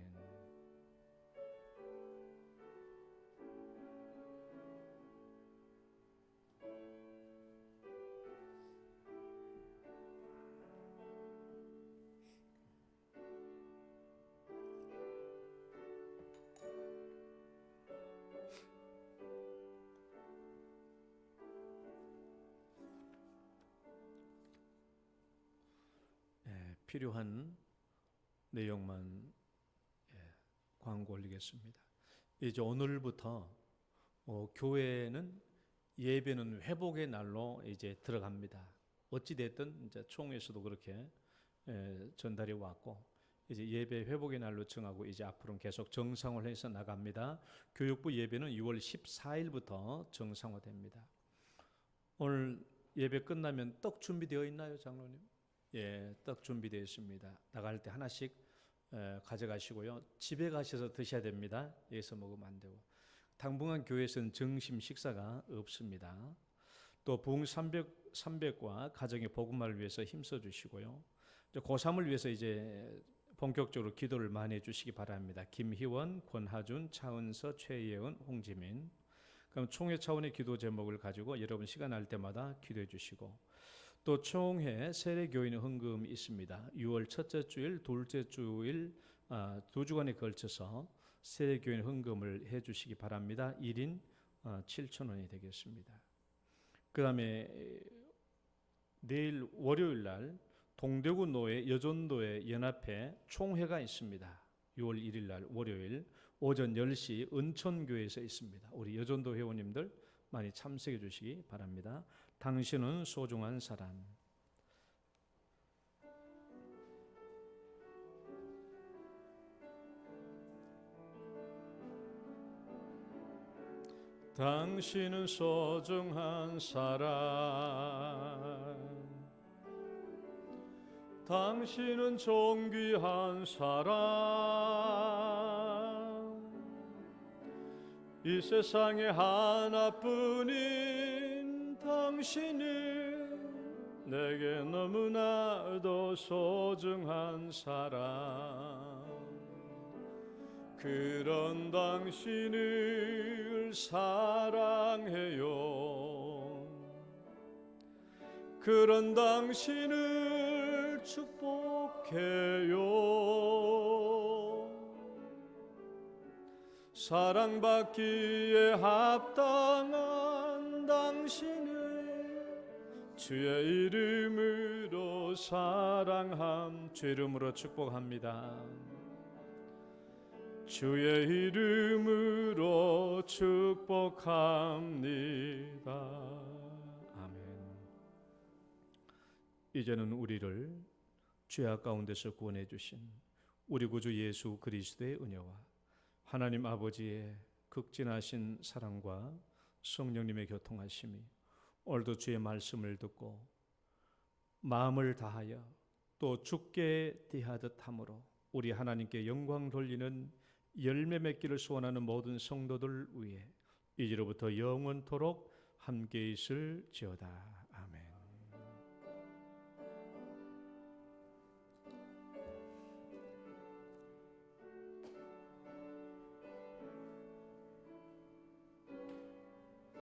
A: 필요한 내용만 광고 올리겠습니다. 이제 오늘부터 교회는 예배는 회복의 날로 이제 들어갑니다. 어찌 됐든 이제 총회에서도 그렇게 전달이 왔고 이제 예배 회복의 날로 정하고 이제 앞으로는 계속 정상화해서 나갑니다. 교육부 예배는 6월 14일부터 정상화됩니다. 오늘 예배 끝나면 떡 준비되어 있나요, 장로님? 예, 떡 준비되어 있습니다. 나갈 때 하나씩 가져가시고요. 집에 가셔서 드셔야 됩니다. 여기서 먹으면 안 되고. 당분간 교회에서는 점심 식사가 없습니다. 또 부흥 300과 가정의 복음화를 위해서 힘써 주시고요. 고3을 위해서 이제 본격적으로 기도를 많이 해주시기 바랍니다. 김희원, 권하준, 차은서, 최예은, 홍지민. 그럼 총회 차원의 기도 제목을 가지고 여러분 시간 날 때마다 기도해 주시고, 또 총회 세례교인 헌금이 있습니다. 6월 첫째 주일, 둘째 주일 2주간에 걸쳐서 세례교인 헌금을 해 주시기 바랍니다. 1인 7,000원이 되겠습니다. 그 다음에 내일 월요일 날 동대구 노회 여전도회 연합회 총회가 있습니다. 6월 1일 날 월요일 오전 10시 은천교회에서 있습니다. 우리 여전도 회원님들 많이 참석해 주시기 바랍니다. 당신은 소중한 사람. 당신은 소중한 사람. 당신은 존귀한 사람. 이 세상에 하나뿐인 당신은 내게 너무나도 소중한 사람. 그런 당신을 사랑해요. 그런 당신을 축복해요. 사랑받기에 합당한 당신을 주의 이름으로 사랑함. 주의 이름으로 축복합니다. 주의 이름으로 축복합니다. 아멘. 이제는 우리를 죄악 가운데서 구원해 주신 우리 구주 예수 그리스도의 은혜와 하나님 아버지의 극진하신 사랑과 성령님의 교통하심이 오늘도 주의 말씀을 듣고 마음을 다하여 또 죽게 대하듯 함으로 우리 하나님께 영광 돌리는 열매 맺기를 소원하는 모든 성도들 위해 이제로부터 영원토록 함께 있을지어다.